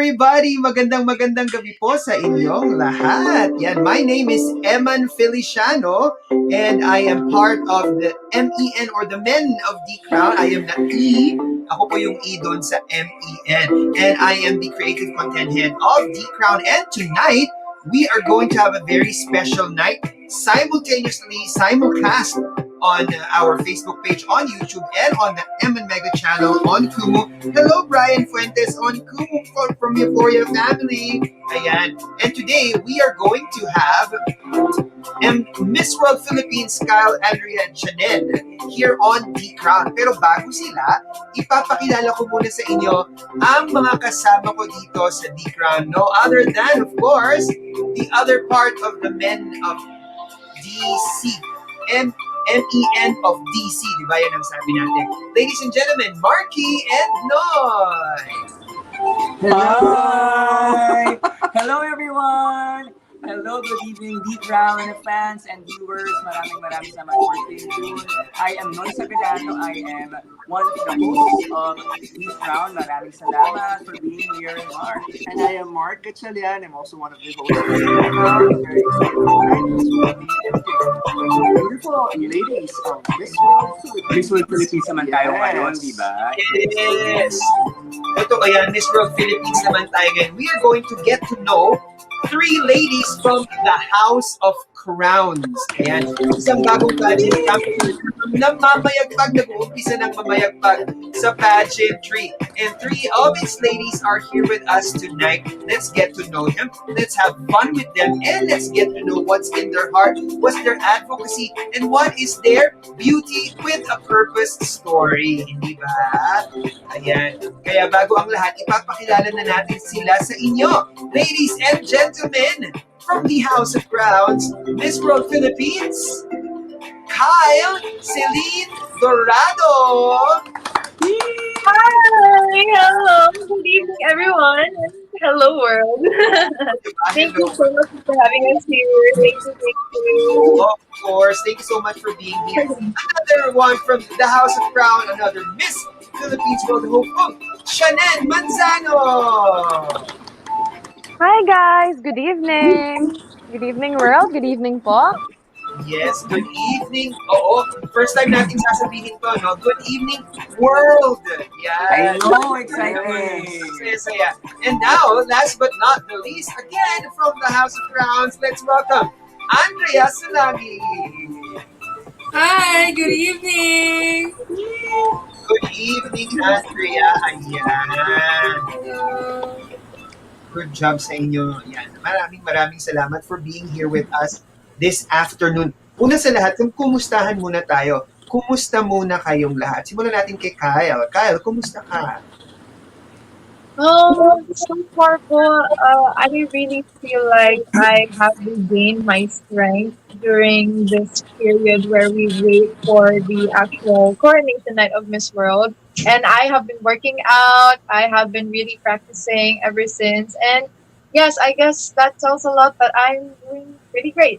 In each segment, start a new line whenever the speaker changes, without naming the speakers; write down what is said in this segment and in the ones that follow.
everybody! Magandang gabi po sa inyong lahat. Yan, my name is Eman Feliciano and I am part of the MEN or the Men of the Crown. I am the E. Ako po yung E doon sa MEN. And I am the creative content head of the Crown. And tonight, we are going to have a very special night simultaneously simulcast on our Facebook page, on YouTube, and on the M and Mega channel on Kumu. Hello, Brian Fuentes on Kumu from Euphoria Family. Ayan. And today, we are going to have Miss World Philippines, Andrea and Shannen here on The Crown. Pero bago sila, ipapakilala ko muna sa inyo ang mga kasama ko dito sa The Crown. No other than, of course, the other part of the Men of DC. MEN of DC, di ba yan ang sabi natin? Ladies and gentlemen, Marky and Noy!
Hi! Hello everyone! Hello, good evening, Deep Crown fans and viewers. Maraming salamat for staying tuned. I am Noy Sagadato. I am one of the hosts of Deep Crown. Maraming salamat for being here, Mark.
And I am Mark Gatchalian. I'm also one of the hosts of Deep Crown. Very excited tonight. Beautiful ladies of Miss World Philippines.
Miss World Philippines naman tayo ngayon, di ba?
Yes! Ito ayan, Miss World Philippines naman tayo ngayon. We are going to get to know three ladies from the House of Crowns. Ayan, isang bagong pageant na mamayagpag, nag-uumpisa ng mamayagpag sa pageantry. And three of its ladies are here with us tonight. Let's get to know them. Let's have fun with them. And let's get to know what's in their heart, what's their advocacy, and what is their beauty with a purpose story. Hindi ba? Ayan. Kaya bago ang lahat, ipapakilala na natin sila sa inyo. Ladies and gentlemen, from the House of Crowns, Miss World Philippines, Kyle Celine Dorado.
Hi! Hello! Good evening, everyone! Hello, world! Thank you so much for having us here. Thank you.
Of course. Thank you so much for being here. Another one from the House of Crown, another Miss Philippines World Hope, Shannen Manzano.
Hi, guys! Good evening! Good evening, world! Good evening po!
Yes, good evening. Oo, first time natin sasabihin to, no? Good evening, world.
I
Yan.
know, exciting.
Saya. And now, last but not the least, again from the House of Crowns, let's welcome Andrea Salagi.
Hi, good evening.
Good evening, Andrea. Ayan. Good job sa inyo. Yan. Maraming salamat for being here with us this afternoon. Una sa lahat, kumustahan muna tayo. Kumusta muna kayong lahat? Simulan natin kay Kyle. Kyle, kumusta ka?
So far po, I really feel like I have regained my strength during this period where we wait for the actual coronation night of Miss World. And I have been working out. I have been really practicing ever since. And yes, I guess that tells a lot that I'm doing pretty great.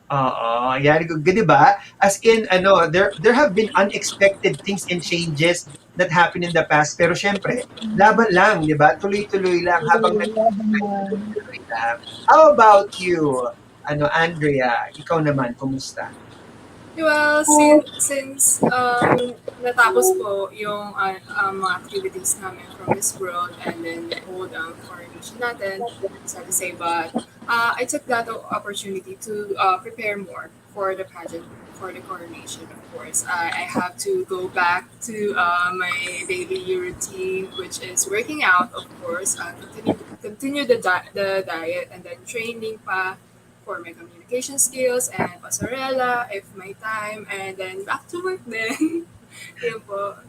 Oo, yan. Good, di ba? As in, there have been unexpected things and changes that happened in the past. Pero syempre, laban lang, di ba? Tuloy-tuloy lang habang tuloy lang. How about you, Andrea? Ikaw naman, kumusta?
Well, since natapos po yung mga activities namin from this world and then the whole coronation natin, sad to say, but I took that opportunity to prepare more for the pageant, for the coronation, of course. I have to go back to my daily routine, which is working out, of course, continue the diet, and then training pa for my communication skills and pasarela if my time, and then back to work then. Yun po.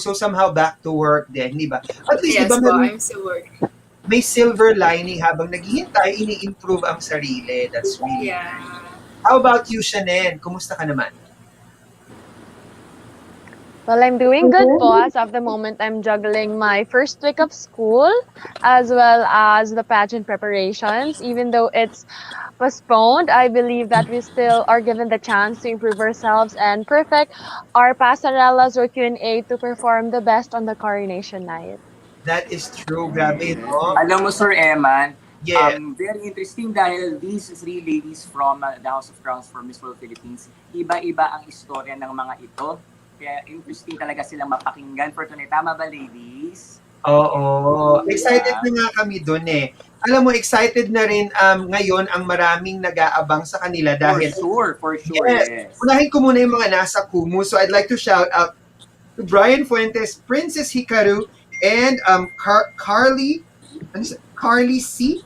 So somehow back to work din, di ba? At least,
Yes
di ba,
po, I'm still working.
may silver lining habang naghihintay, ini-improve ang sarili. That's really
Yeah.
How about you, Shannen? Kumusta ka naman?
Well, I'm doing good po. As of the moment, I'm juggling my first week of school as well as the pageant preparations. Even though it's postponed, I believe that we still are given the chance to improve ourselves and perfect our pasarelas or Q&A to perform the best on the coronation night.
That is true. Grabe,
Yeah.
no?
Alam mo, Sir Eman,
Yeah.
very interesting dahil these three ladies from the House of Crowns for Miss World Philippines, iba-iba ang istorya ng mga ito. Kaya interesting talaga silang mapakinggan for tonight. Tama ba, ladies?
Oo. Excited
Diba?
na nga kami dun eh. Alam mo, excited na rin ngayon ang maraming nag-aabang sa kanila dahil
For sure,
yes.
yes.
Unahin ko muna yung mga nasa Kumu. So I'd like to shout out to Brian Fuentes, Princess Hikaru, and Carly, Carly C.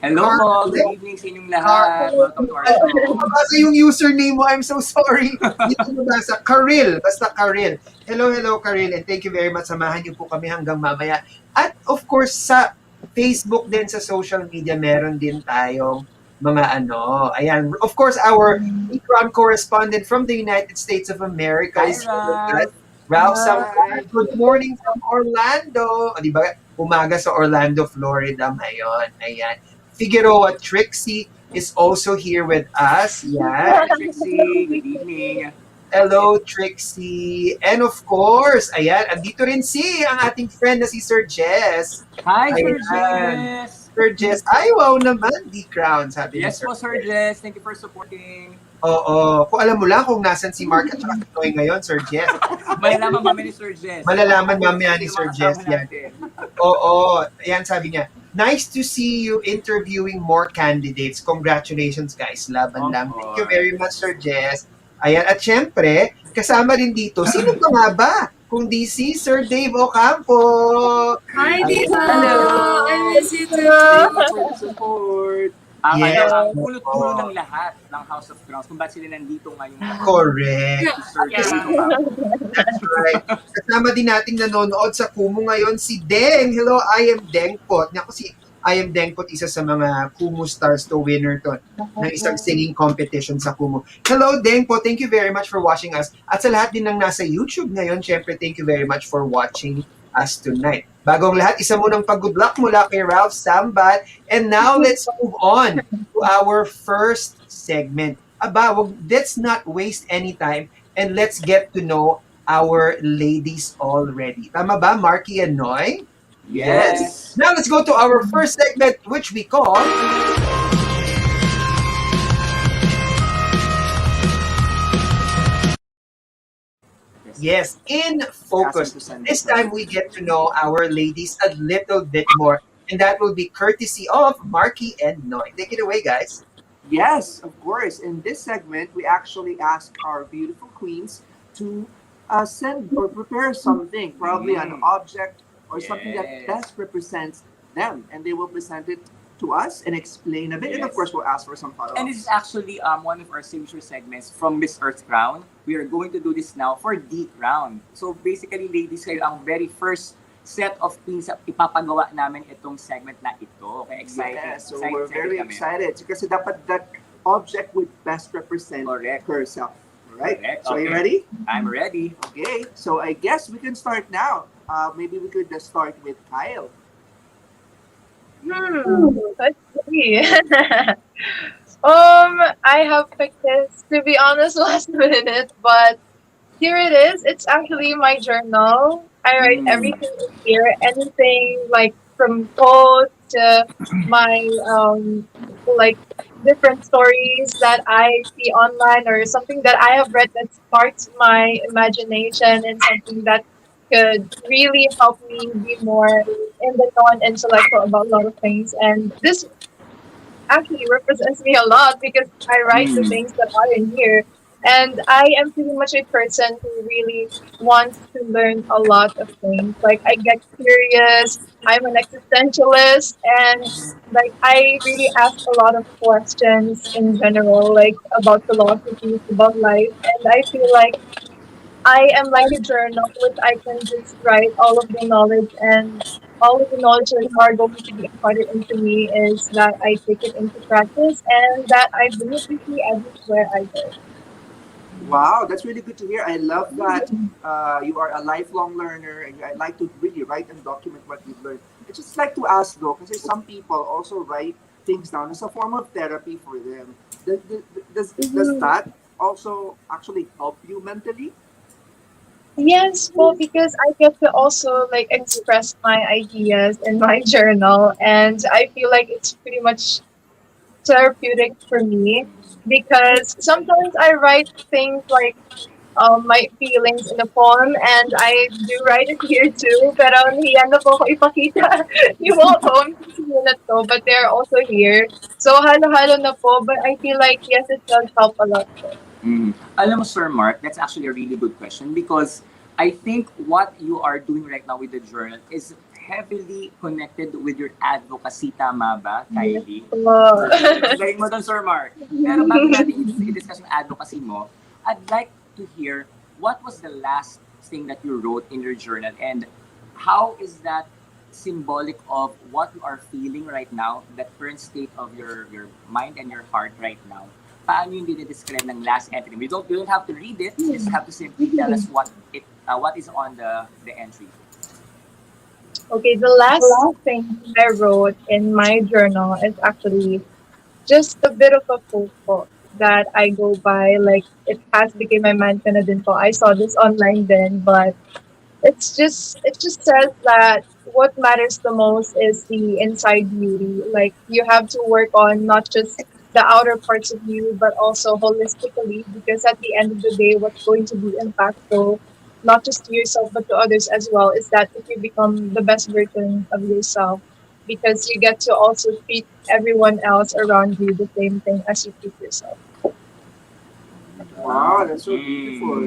Hello po, good
Carly.
evening sa inyong lahat. Welcome to our
Hindi ko
show.
mabasa yung username mo. I'm so sorry. Hindi ko mabasa. Karil. Basta Karil. Hello, hello, Karil. And thank you very much. Samahan niyo po kami hanggang mamaya. At of course, sa Facebook din, sa social media, meron din tayong mga ano. Ayan. Of course, our Ikron correspondent from the United States of America
Hi,
is here with us.
Ralph.
Ralph
Hi.
Sampan. Good morning from Orlando. O, di ba? Umaga sa Orlando, Florida ngayon. Ayan. Figueroa Trixie is also here with us. Yeah.
Hi, Trixie. Good evening.
Hello, Trixie. And of course, ayan, andito rin ang ating friend na si Sir Jess.
Hi, Sir
Ayan.
Jess.
Sir Jess, ay wow naman, di crown, sabi ni
Yes
Sir
po, Sir
Jess.
Jess. Thank you for supporting.
Oo. Kung alam mo lang kung nasan si Mark at saka si Noy ngayon, Sir Jess.
Malalaman mamaya ni Sir Jess.
Malalaman mamaya ni Sir
Sino mga
Jess
kasama
yan.
natin?
Oo. Ayan, sabi niya, nice to see you interviewing more candidates. Congratulations, guys. Laban
Of
lang. Thank you very much,
course.
Sir Jess. Ayan. At syempre, kasama rin dito, sino pa nga ba? Kung si Sir Dave Ocampo.
Hi,
Ayan.
Tita! I
Hello.
miss you too!
Thank you for the support.
Ang
Yes.
ang ulot-dulo ng lahat ng House of Crowns kung ba't sila nandito ngayong lahat.
Correct.
Si Sir Jess
Yeah.
Ocampo.
That's right. Kasama din nating nanonood sa Kumu ngayon si Deng. Hello, I am Dengpot. Naku, si I am Dengpot, isa sa mga Kumu Stars to winner to ng isang singing competition sa Kumu. Hello, Dengpot. Thank you very much for watching us. At sa lahat din ng nasa YouTube ngayon, syempre, thank you very much for watching us tonight. Bagong lahat, isa munang pag-good luck mula kay Ralph Sambat. And now, let's move on to our first segment. Let's not waste any time and let's get to know our ladies already. Tama ba, Marky and Noy?
Yes.
Now let's go to our first segment, which we call Yes, in Focus.
Ask us to send
This
it.
time we get to know our ladies a little bit more, and that will be courtesy of Marky and Noy. Take it away, guys.
Yes, of course. In this segment, we actually ask our beautiful queens to send or prepare something, probably an object or something that
Yes.
best represents them, and they will present it to us and explain a bit. And of
Yes.
course, we'll ask for some
And this is
follow-ups.
actually one of our signature segments from Miss Earth Crown. We are going to do this now for D Crown. So basically, ladies, kayo ang very first set of queens na ipapagawa namin itong segment na ito. Okay, excited.
Yes, so
Excited,
we're very
kami.
excited because dapat that object would best represent
Correct.
herself. All right.
Correct,
So are you
okay.
ready?
I'm ready.
Okay. So I guess we can start now. Maybe we could just start with Kyle.
Let's see. I have picked this to be honest last minute, but here it is. It's actually my journal. I write
Mm.
everything in here, anything like from quotes to my like different stories that I see online or something that I have read that sparks my imagination and something that could really help me be more in the know and intellectual about a lot of things. And this actually represents me a lot because I write the
Mm.
things that are in here. And I am pretty much a person who really wants to learn a lot of things. Like I get curious, I'm an existentialist, and like I really ask a lot of questions in general, like about philosophies, about life. And I feel like I am like a journal which I can just write all of the knowledge, and all of the knowledge that are going to be imparted into me is that I take it into practice and that I bring it with me everywhere I go.
Wow, that's really good to hear. I love that you are a lifelong learner and I like to really write and document what you've learned. I just like to ask though, because some people also write things down as a form of therapy for them. Does
Mhm.
that also actually help you mentally?
Yes, well, because I get to also like express my ideas in my journal, and I feel like it's pretty much therapeutic for me because sometimes I write things like my feelings in a poem, and I do write it here too. Pero nahiya na po ako ipakita yung mga poems na sinulat ko, but they're also here. So halo-halo na po, but I feel like yes, it does help a lot.
Mm. Alam mo, Sir Mark, that's actually a really good question because I think what you are doing right now with the journal is heavily connected with your advocacy. Tama ba,
Yes
Kylie?
po.
Correct. Ang galing mo doon, Sir Mark. Pero bago natin i-discuss yung advocacy mo, I'd like to hear what was the last thing that you wrote in your journal and how is that symbolic of what you are feeling right now, that current state of your mind and your heart right now? Paano yung dinidescribe ng last entry? We don't have to read it. You just have to simply tell us what is on the entry.
Okay, the last thing I wrote in my journal is actually just a bit of a quote that I go by. Like it has become my mantra na din po. I saw this online then, but it just says that what matters the most is the inside beauty. Like you have to work on not just the outer parts of you, but also holistically, because at the end of the day, what's going to be impactful, not just to yourself but to others as well, is that if you become the best version of yourself, because you get to also treat everyone else around you the same thing as you treat yourself.
Wow, that's so
Mm.
beautiful.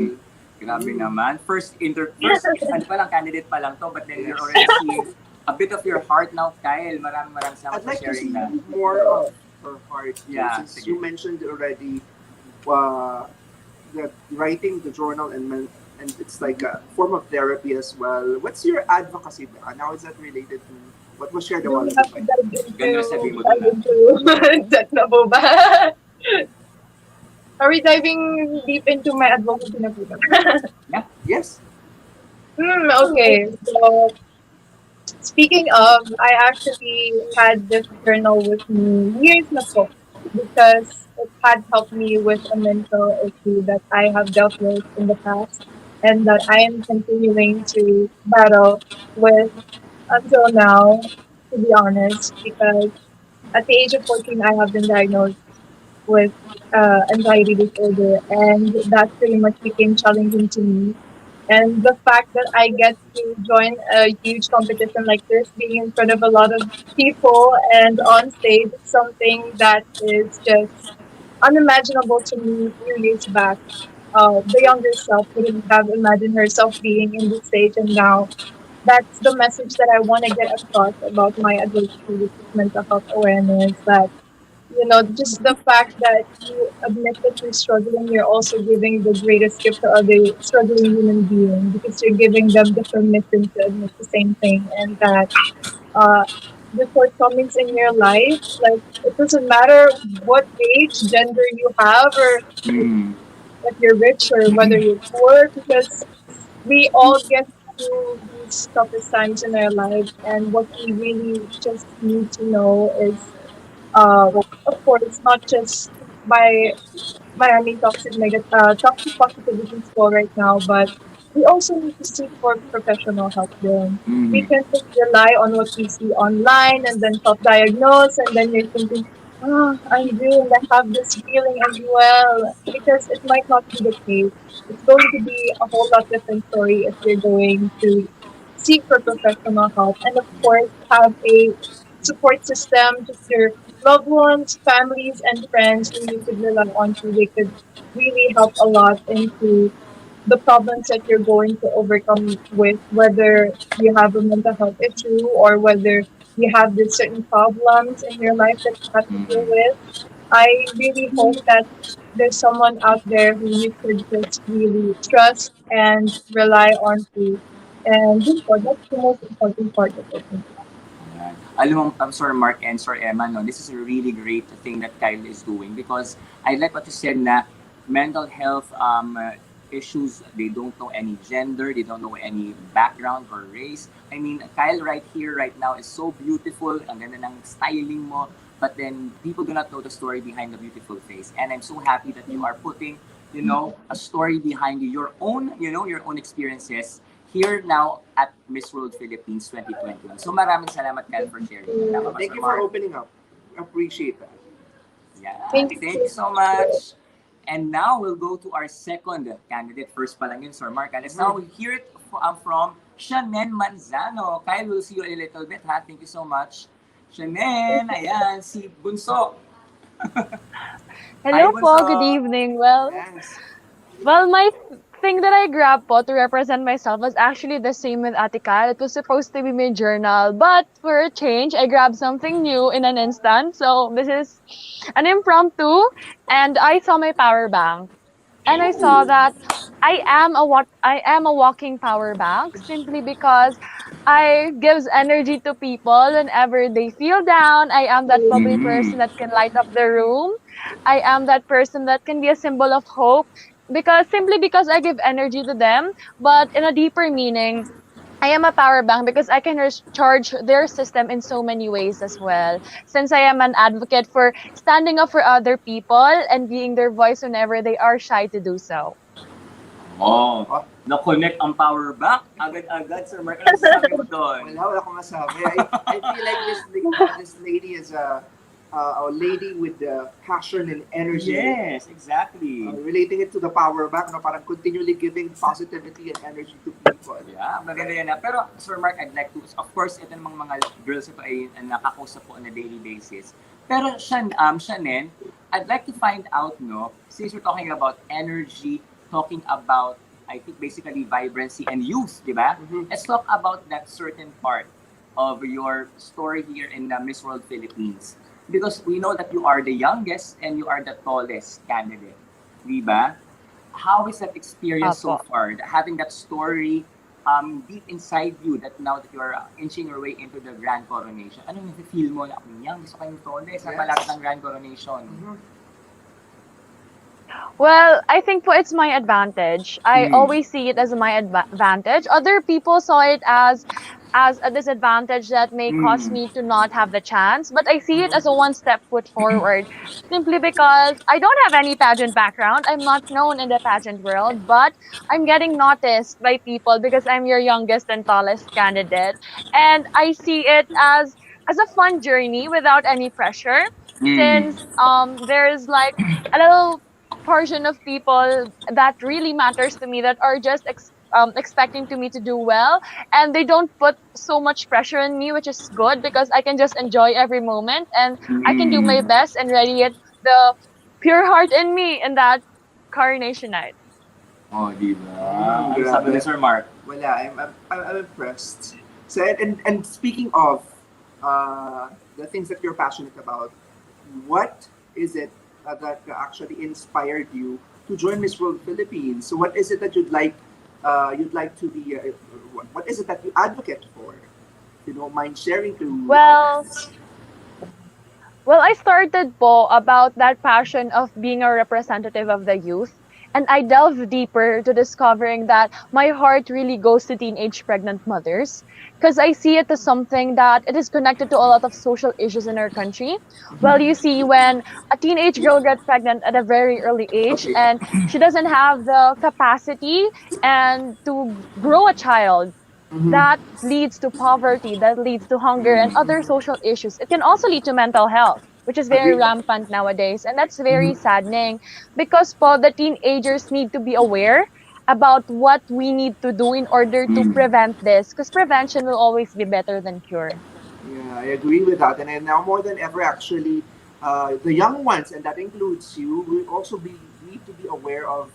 Grabe
Mm.
naman. First, ano pa lang, candidate pa lang to, but then you're already seeing a bit of your heart now, Kyle. Maraming salamat
I'd
for
like to
sharing
see
that.
more of her heart too,
Yeah,
since you
sige.
mentioned already uh, that writing the journal and it's like a form of therapy as well. What's your advocacy? Now is that related to what was shared a
Do
while
we
ago
have
by
to
Ganda na sabihin mo doon
dive
ah.
into that na po ba? Are we diving deep into my advocacy na po ba?
Yeah.
yes?
Okay. So, speaking of, I actually had this journal with me years na po because it had helped me with a mental issue that I have dealt with in the past and that I am continuing to battle with until now, to be honest, because at the age of 14, I have been diagnosed with anxiety disorder, and that pretty much became challenging to me. And the fact that I get to join a huge competition like this, being in front of a lot of people and on stage, is something that is just unimaginable to me a few years back. The younger self wouldn't have imagined herself being in this stage, and now that's the message that I want to get across about my advocacy, which is mental health awareness. That just the fact that you admit that you're struggling, you're also giving the greatest gift to other struggling human being because you're giving them the permission to admit the same thing and that uh, the shortcomings in your life, like it doesn't matter what age, gender you have, or
Mm.
if you're rich or whether you're poor, because we all get through these toughest times in our lives, and what we really just need to know is uh, of course, not just by Miami toxic positivity school right now, but we also need to seek for professional help then. We
Mm.
can just rely on what we see online and then self-diagnose and then you're thinking, I'm doomed, I have this feeling as well. Because it might not be the case. It's going to be a whole lot different story if you're going to seek for professional help and of course have a support system, just your loved ones, families, and friends who you could rely on to. They could really help a lot into the problems that you're going to overcome with, whether you have a mental health issue or whether you have these certain problems in your life that you have to deal
Mm.
with. I really hope that there's someone out there who you could just really trust and rely on to. And that's the most important part of it.
Ayan. Alam mo, Sir Mark and Sir Emma, no, this is a really great thing that Kyle is doing because I like what you said na mental health issues, they don't know any gender, they don't know any background or race. I mean, Kyle right here, right now is so beautiful, ang ganda ng styling mo, but then people do not know the story behind the beautiful face. And I'm so happy that you are putting a story behind you, your own experiences here now at Miss World Philippines 2021. So maraming salamat, Kyle, for sharing that. Tama ba,
Thank
Sir
you for
Mark?
opening up. Appreciate that.
Yeah,
Thank
thank you so much. And now we'll go to our second candidate. First pa lang yun, Sir Mark. Let's now hear it from Shannen Manzano. Kyle, we'll see you in a little bit, ha? Thank you so much. Shannen, ayan, si Bunso. Hi,
Hello po, good
Bunso.
evening. Well,
Yes.
well, my thing that I grabbed po to represent myself was actually the same with Atika. It was supposed to be my journal, but for a change, I grabbed something new in an instant. So this is an impromptu, and I saw my power bank. And I saw that I am a walking power bank simply because I gives energy to people whenever they feel down. I am that bubbly person that can light up the room. I am that person that can be a symbol of hope because I give energy to them, but in a deeper meaning, I am a power bank because I can recharge their system in so many ways as well. Since I am an advocate for standing up for other people and being their voice whenever they are shy to do so.
Oh,
Oh,
na-connect ang power back. Agad-agad, Sir Mark. Ano sasabi mo doon?
wala akong masabi. I feel like this lady is a lady with the passion and energy.
Yes, exactly.
Relating it to the power back, no, parang continually giving positivity and energy to people.
Yeah, maganda yan. Pero, Sir Mark, I'd like to, of course, ito namang mga girls ito ay nakakausap ko on a daily basis. Pero, Shannen, I'd like to find out, no, since we're talking about energy, talking about, I think, basically vibrancy and youth, di ba? Let's talk about that certain part of your story here in Miss World Philippines. Because we know that you are the youngest and you are the tallest candidate. Di ba? How is that experience so
Apo.
far? Having that story deep inside you that now that you're inching your way into the grand coronation. Ano yung feel mo na, yung gusto kayong tallest sa malapit ng grand coronation?
Well, I think po it's my advantage. I
Mm.
always see it as my advantage. Other people saw it as a disadvantage that may cause
Mm.
me to not have the chance, but I see it as a one step foot forward simply because I don't have any pageant background. I'm not known in the pageant world, but I'm getting noticed by people because I'm your youngest and tallest candidate, and I see it as a fun journey without any pressure
Mm.
since there's like a little portion of people that really matters to me that are just expecting to me to do well, and they don't put so much pressure on me, which is good because I can just enjoy every moment and I can do my
Mm.
best and radiate the pure heart in me in that coronation night.
Oh, di ba? Ano sabi
Grabe.
ni Sir Mark?
Wala, I'm impressed. So and speaking of the things that you're passionate about, what is it that actually inspired you to join Miss World Philippines? So what is it that you'd like to be? What is it that you advocate for? If you don't mind sharing to our
Well,
fans.
Well, I started po about that passion of being a representative of the youth. And I delve deeper to discovering that my heart really goes to teenage pregnant mothers because I see it as something that it is connected to a lot of social issues in our country. Well, you see, when a teenage girl gets pregnant at a very early age
Okay.
and she doesn't have the capacity and to grow a child, that leads to poverty, that leads to hunger and other social issues. It can also lead to mental health, which is very
Agree.
rampant nowadays. And that's very saddening because po, the teenagers need to be aware about what we need to do in order to
Mm.
prevent this because prevention will always be better than cure.
Yeah, I agree with that. And now more than ever, actually, the young ones, and that includes you, will also be need to be aware of.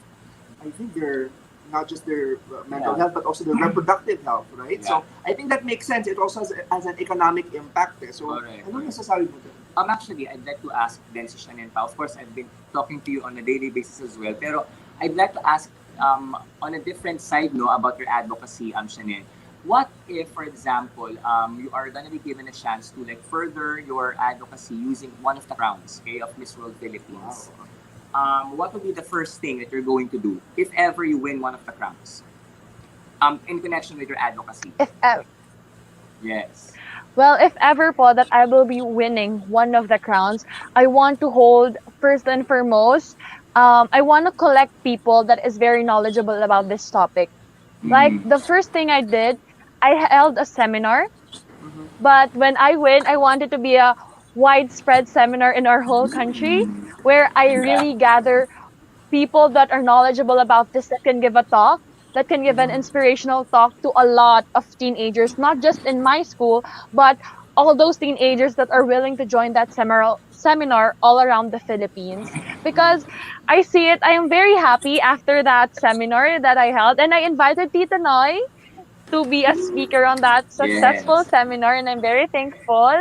I think their not just their mental
Yeah.
health, but also their reproductive health, right?
Yeah.
So I think that makes sense. It also has an economic impact. Eh. So
Correct.
ano masasabi mo dun?
Actually, I'd like to ask then si Shannon pa. Of course, I've been talking to you on a daily basis as well. Pero I'd like to ask on a different side, no, about your advocacy, Shannon. What if, for example, you are gonna be given a chance to like further your advocacy using one of the crowns, okay, of Miss World Philippines? What would be the first thing that you're going to do if ever you win one of the crowns? In connection with your advocacy.
If ever,
Yes.
well, if ever po that I will be winning one of the crowns, I want to hold first and foremost I want to collect people that is very knowledgeable about this topic. Like
Mm.
the first thing I did, I held a seminar,
Mm-hmm.
but when I win, I wanted to be a widespread seminar in our whole country where I
Yeah.
really gather people that are knowledgeable about this, that can give a talk, that can give an inspirational talk to a lot of teenagers, not just in my school, but all those teenagers that are willing to join that seminar all around the Philippines. Because I see it, I am very happy after that seminar that I held, and I invited Tita Noy to be a speaker on that successful
Yes.
seminar, and I'm very thankful.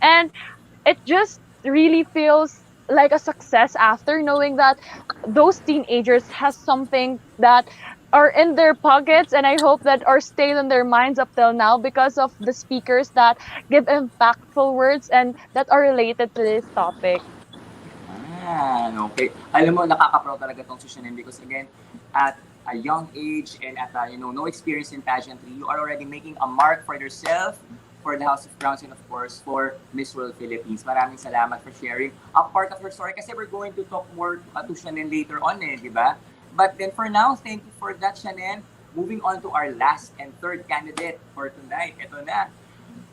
And it just really feels like a success after knowing that those teenagers has something that are in their pockets, and I hope that are stayed in their minds up till now because of the speakers that give impactful words and that are related to this topic.
Okay. Alam mo, nakaka-proud talaga tong si Shannen because again, at a young age and at no experience in pageantry, you are already making a mark for yourself, for the House of Crowns, and of course, for Miss World Philippines. Maraming salamat for sharing a part of your story kasi we're going to talk more to Shannen later on di ba? But then for now, thank you for that, Shannen. Moving on to our last and third candidate for tonight. Ito na.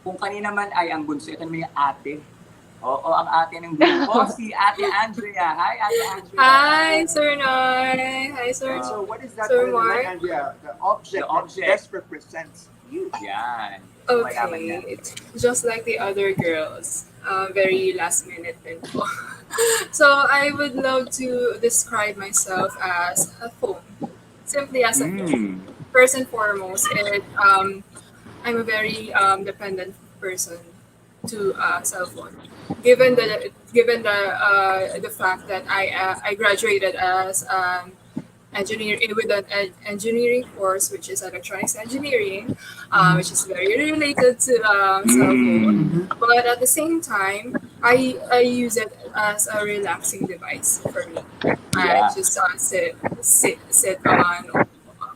Kung kanina man ay ang bunso, ito naman yung ate. Oo, ang ate ng grupo, si Ate Andrea. Hi, Ate Andrea.
Hi, Sir Noy. Hi,
And
Sir,
so, what is that
Sir
on the right,
Mark.
Andrea? The
The
object that
object.
best represents you.
Yan. Gusto malaman niya.
Okay, it's just like the other girls. Very last minute din po. So I would love to describe myself as a phone. Simply as a phone.
Mm.
First and foremost, I'm a very dependent person to cell phone. Given the fact that I graduated as engineer with an engineering course, which is electronics engineering, which is very related to cell phone.
Mm.
But at the same time, I use it as a relaxing device for me. I
Yeah.
just sit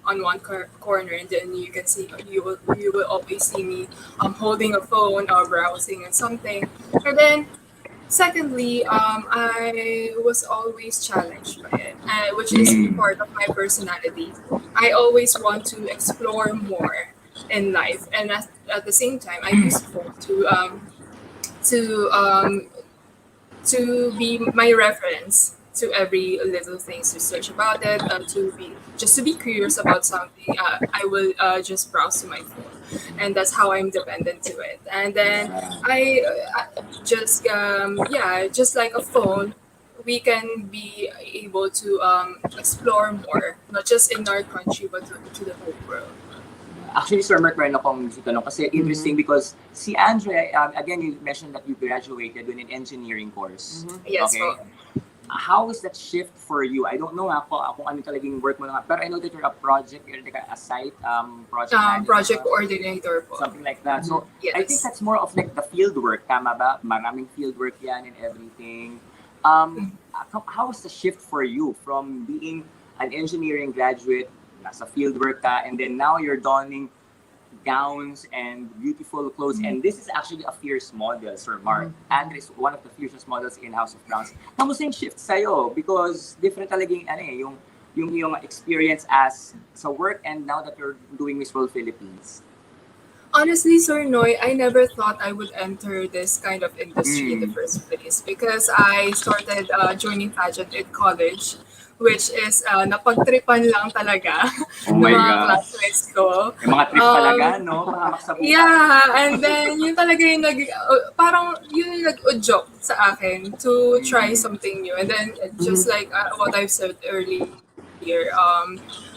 on one corner, and then you can see you will always see me holding a phone or browsing and something. And then secondly, I was always challenged by it, which is
Mm.
part of my personality. I always want to explore more in life, and at the same time, I use phone to to be my reference to every little things to search about it, to be curious about something. I will just browse to my phone, and that's how I'm dependent to it. And then
Yeah.
just like a phone, we can be able to explore more, not just in our country but to the whole world.
Actually, Sir Mark, meron akong tanong kasi interesting because si Andrea, again, you mentioned that you graduated in an engineering course.
Yes,
Okay?
po.
How is that shift for you? I don't know kung ano talagang work mo na nga, pero I know that you're like a site project
Project
manager,
coordinator po.
something like that. So, I think
Yes.
that's more of like the field work, tama ba? Maraming field work yan and everything. How was the shift for you from being an engineering graduate, nasa field work ka, and then now you're donning gowns and beautiful clothes. And this is actually a fierce model, Sir Mark. Andre is one of the fiercest models in House of Crowns. Kamusta yung shift sa'yo? Because different talaga yung experience as sa work and now that you're doing Miss World Philippines.
Honestly, Sir Noy, I never thought I would enter this kind of industry in the
Mm.
first place because I started joining pageant in college, which is napagtripan lang talaga
Oh
ng
my
mga
gosh.
classmates ko.
Yung mga trip talaga, no? Pahamak sa buhay.
Yeah, and then yun talaga yung parang yun yung nag-udyok sa akin to try something new. And then just like what I've said earlier,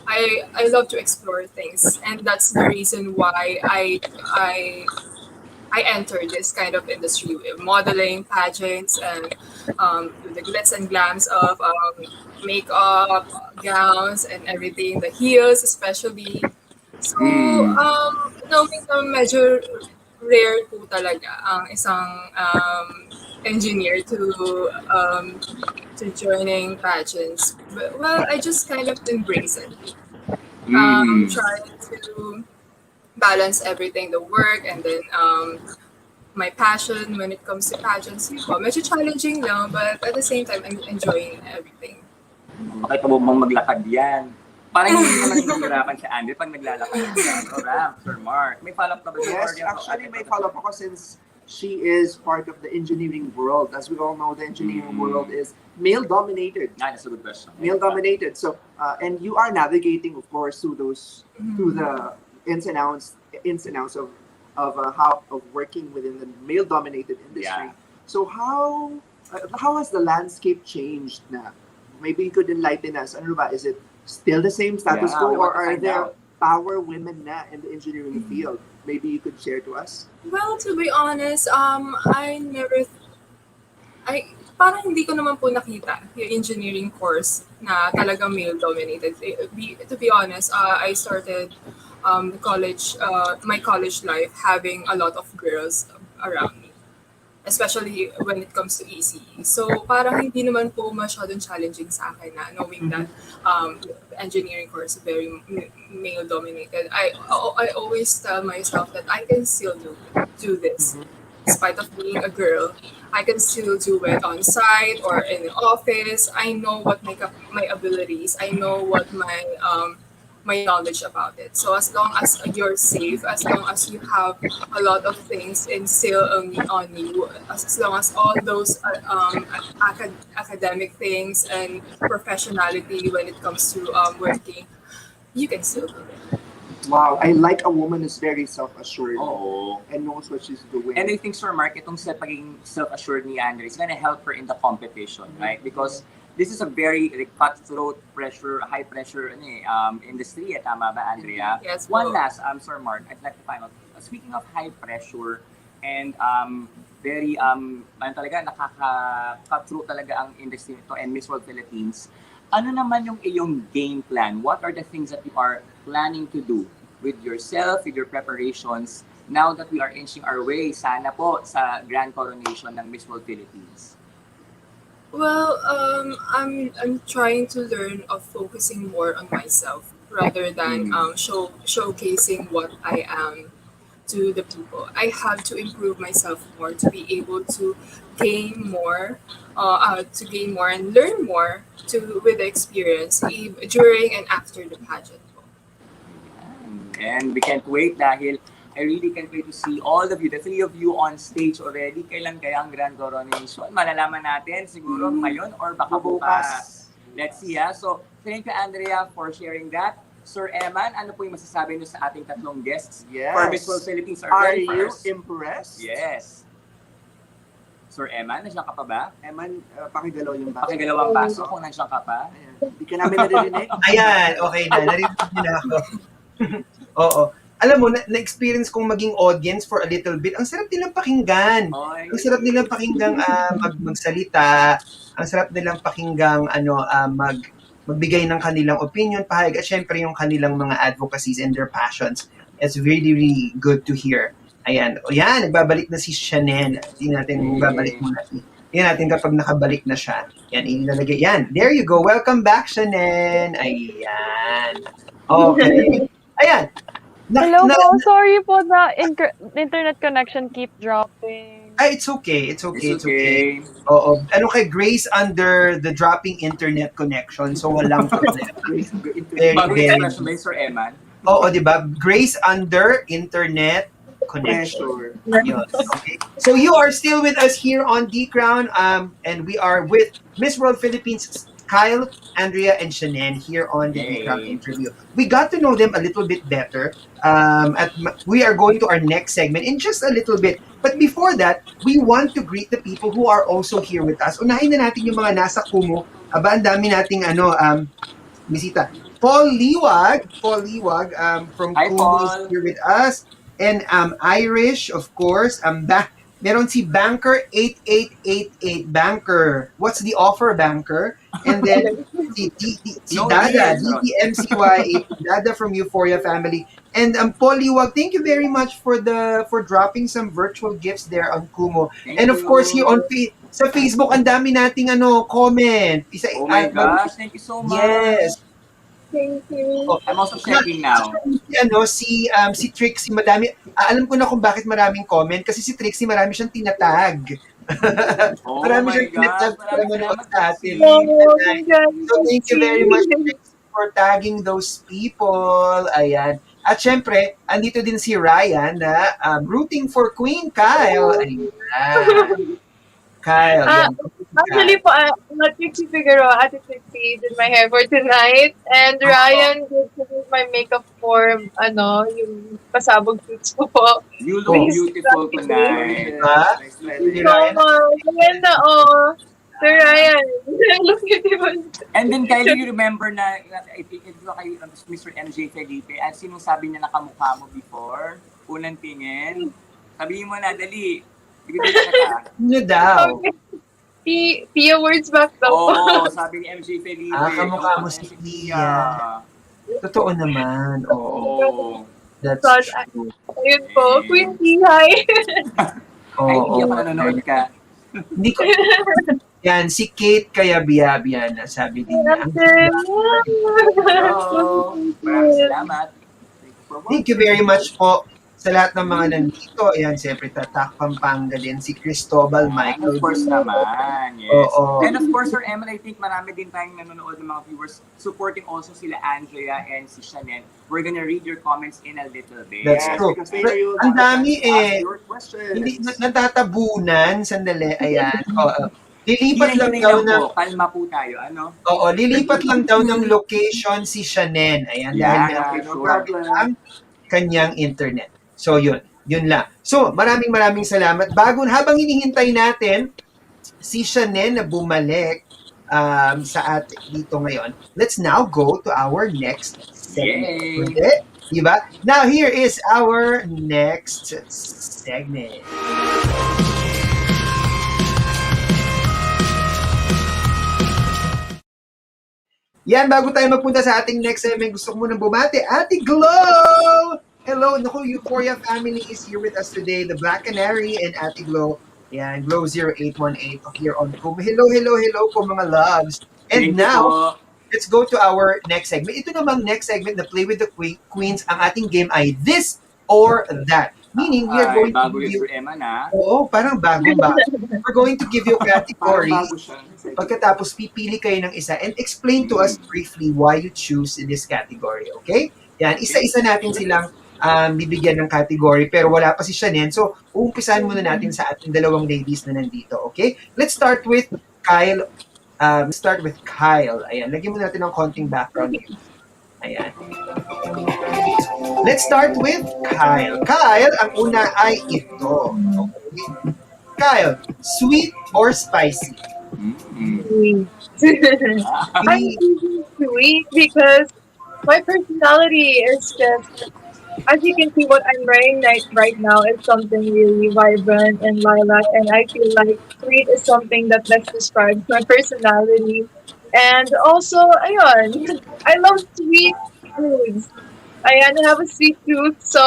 I love to explore things, and that's the reason why I entered this kind of industry with modeling, pageants, and the glitz and glams of makeup, gowns, and everything, the heels especially. So,
Mm.
knowing na medyo rare po talaga ang isang engineer to joining pageants. But, well, I just kind of embrace it.
Mm.
Trying to balance everything, the work, and then my passion when it comes to pageants. Yun po, medyo challenging lang, but at the same time, I'm enjoying everything.
Bakit mo bang maglakad yan? Parang hindi naman nahihirapan si Andy pag naglalakad siya. So, Ram, Sir Mark, may follow-up na ba dito?
Yes, actually may follow-up ako since she is part of the engineering world. As we all know, the engineering world is male-dominated.
That's a good question.
Male-dominated. So, and you are navigating, of course, through the ins and outs of how of working within the male-dominated industry.
Yeah.
So how has the landscape changed na? Maybe you could enlighten us. Ano ba? Is it still the same status
Yeah,
quo,
we
or
want to
are
find
there
out.
power women na in the engineering field? Maybe you could share to us.
Well, to be honest, I parang hindi ko naman po nakita yung engineering course na talagang male-dominated. To be honest, I started my college life having a lot of girls around me, especially when it comes to ECE. So parang hindi naman po masyadong challenging sa akin na knowing that engineering course is very male dominated. I always tell myself that I can still do this. Despite of being a girl, I can still do it on site or in the office. I know what my abilities. I know what my knowledge about it. So as long as you're safe, as long as you have a lot of things instilled on you, as long as all those academic things and professionality when it comes to working, you can still do it.
Wow, I like a woman who's very self-assured
Oo.
and knows what she's doing.
And I think, Sir Mark, itong pagiging self-assured ni Andre is gonna help her in the competition, right? Because this is a very cutthroat pressure, high pressure industry, tama ba, Andrea?
Yes,
One
po.
last, Sir Mark, I'd like to find out, speaking of high pressure and very, ano talaga, nakaka-cutthroat talaga ang industry nito and Miss World Philippines, ano naman yung iyong game plan? What are the things that you are planning to do with yourself, with your preparations, now that we are inching our way, sana po, sa grand coronation ng Miss World Philippines?
Well, I'm trying to learn of focusing more on myself rather than showcasing what I am to the people. I have to improve myself more to be able to gain more, and learn more with the experience during and after the pageant.
And we can't wait dahil I really can't wait to see all of you, the three of you on stage already. Kailan kaya ang grand coronation? Malalaman natin siguro ngayon or baka bukas. Let's see ha. So, thank you Andrea for sharing that. Sir Eman, ano po yung masasabi niyo sa ating tatlong guests
Yes.
for Miss World Philippines?
Are you
first?
impressed?
Yes. Sir Eman, nandiyan ka pa ba?
Eman, pakigalaw yung baso.
Pakigalawang baso kung nandiyan ka pa.
Ayan. Hindi ka namin naririnig.
Ayan, okay na. Narinig niyo na ako. Oo. Alam mo, na-experience kong maging audience for a little bit. Ang sarap nilang pakinggan.
Oy.
Ang sarap nilang pakinggang magsalita. Ang sarap nilang pakinggang magbigay ng kanilang opinion, pahayag, at syempre yung kanilang mga advocacies and their passions. It's really, really good to hear. Ayan. O yan, nagbabalik na si Shannen. Tingnan natin, babalik muna. Tingnan natin kapag nakabalik na siya. Yan, ilalagay. Yan, there you go. Welcome back, Shannen. Ayan. Okay. Ayan.
Hello po. Sorry po the internet connection keep dropping.
It's okay. It's okay. Oo. Ano kay Grace under the dropping internet connection. So walang problema.
Bago yung expression ba yun, Sir Eman?
Oo, di ba? Grace under internet connection. Yun. Okay. So you are still with us here on D Crown, and we are with Miss World Philippines Kyle, Andrea, and Shannen here on the D Crown interview. We got to know them a little bit better. We are going to our next segment in just a little bit. But before that, we want to greet the people who are also here with us. Unahin na natin yung mga nasa Kumu. Aba, ang dami nating bisita. Paul Liwag from
Hi,
Kumu
Paul.
is here with us. And Irish, of course. Meron si Banker 8888 Banker. What's the offer, Banker? And then si
No
Dada,
ideas.
DDMCY, Dada from Euphoria Family. And Paul Liwag, thank you very much for dropping some virtual gifts there on Kumu.
Thank
And of
you.
course here on sa Facebook, ang dami nating comment.
Oh my gosh, thank you so much.
Yes.
Thank you.
Oh,
I'm also checking now.
Si Trixie, madami. Alam ko na kung bakit maraming comment kasi si Trixie marami siyang tinatag.
Oh
Marami
my
siyang tinatag
God!
para
Maraming
manood
salamat,
sa atin.
Trixie!
Oh,
So, thank you very much,
congratulations.
Trixie, for tagging those people. Ayan. At syempre, andito din si Ryan na rooting for Queen Kyle. Ayan. Kyle,
Ah,
yan. Si
actually
Kyle.
po, Trixie Figueroa, Ate Trixie did my hair for tonight. And Ryan did my makeup for, yung pasabog suits ko po.
You look
Oh,
Please,
beautiful
Gorgeous.
tonight.
diba?
Nice
Si
wedding.
Ryan.
maganda, oh. Sir
Ah.
Ryan, look beautiful.
And then, Kylie, you remember na I think ito kay Mr. MJ Felipe, at sinong sabi niya nakamukha mo before? Unang tingin. Sabihin mo na, dali. Bigyan kita.
Ano daw?
Okay. Pia words back daw po.
Oo, sabi ni MJ Felipe,
Kamukha mo
kamukha
si
niya si Pia.
Pia. Totoo naman. Oo.
Oo.
That's
So,
true.
ayun po, Queen
Eh.
Hi.
Ay,
Oo.
hindi ako nanonood ka.
Hindi ko, yan, si Kate Kayabyab yan, sabi din niya. Ang
Ate,
ganda.
Hello. Maraming salamat.
Thank you for
Thank you very much
watching.
po sa lahat ng mga nandito. Ayan, siyempre, Tatak Pampanga din, si Cristobal
And
Michael
of course
din.
naman, yes.
Oo.
And of course, Sir Emma, I think marami din tayong nanonood ng mga viewers supporting also sila Andrea and si Shannen. We're gonna read your comments in a little bit.
That's
Yes,
true.
because later you'll
Ang
have a
dami
chance to ask
eh.
your questions.
Hindi, natatabunan. Sandali, ayan. Oo. Lilipat lang
Hinay-hinay
daw
lang
ng,
po, kalma po tayo, ano?
oo, lilipat lang daw ng location si Shannen. Ayan, dahil
Yeah,
may
okay,
No
sure.
problem.
ang kanyang internet. So, yun. Yun lang. So, maraming salamat. Habang hinihintay natin si Shannen na bumalik sa at dito ngayon, let's now go to our next segment.
Yay!
Hindi? Diba? Now, here is our next segment. Yan, bago tayo magpunta sa ating next segment, gusto ko munang bumati. Ate Glow! Hello, naku, Euphoria family is here with us today. The Black Canary and Ate Glow. Yan, Glow 0818 here on Kumu. Hello po mga loves. And
Thank you
now,
po.
let's go to our next segment. Ito namang next segment na Play with the Queens. Ang ating game ay This or That. Meaning, we are
Ay,
going to
bago
give
yun,
you...
Sir Emma, na.
Oo, parang bagong-bago. We're going to give you
Parang
categories.
bago siya.
Pagkatapos, pipili kayo ng isa and explain to us briefly why you choose this category, okay? Yan, isa-isa natin silang bibigyan ng category pero wala pa si Shannen. So, uumpisahan muna natin sa ating dalawang ladies na nandito, okay? Let's start with Kyle. Ayan, lagyan mo natin ng konting background music. Ayan. Let's start with Kyle. Kyle, ang una ay ito. Okay? Kyle, sweet or spicy?
Mm.
I'm choosing sweet because my personality is just, as you can see, what I'm wearing right now is something really vibrant and lilac, and I feel like sweet is something that best describes my personality. And also, ayun, I love sweet foods. Ayan, I have a sweet tooth, so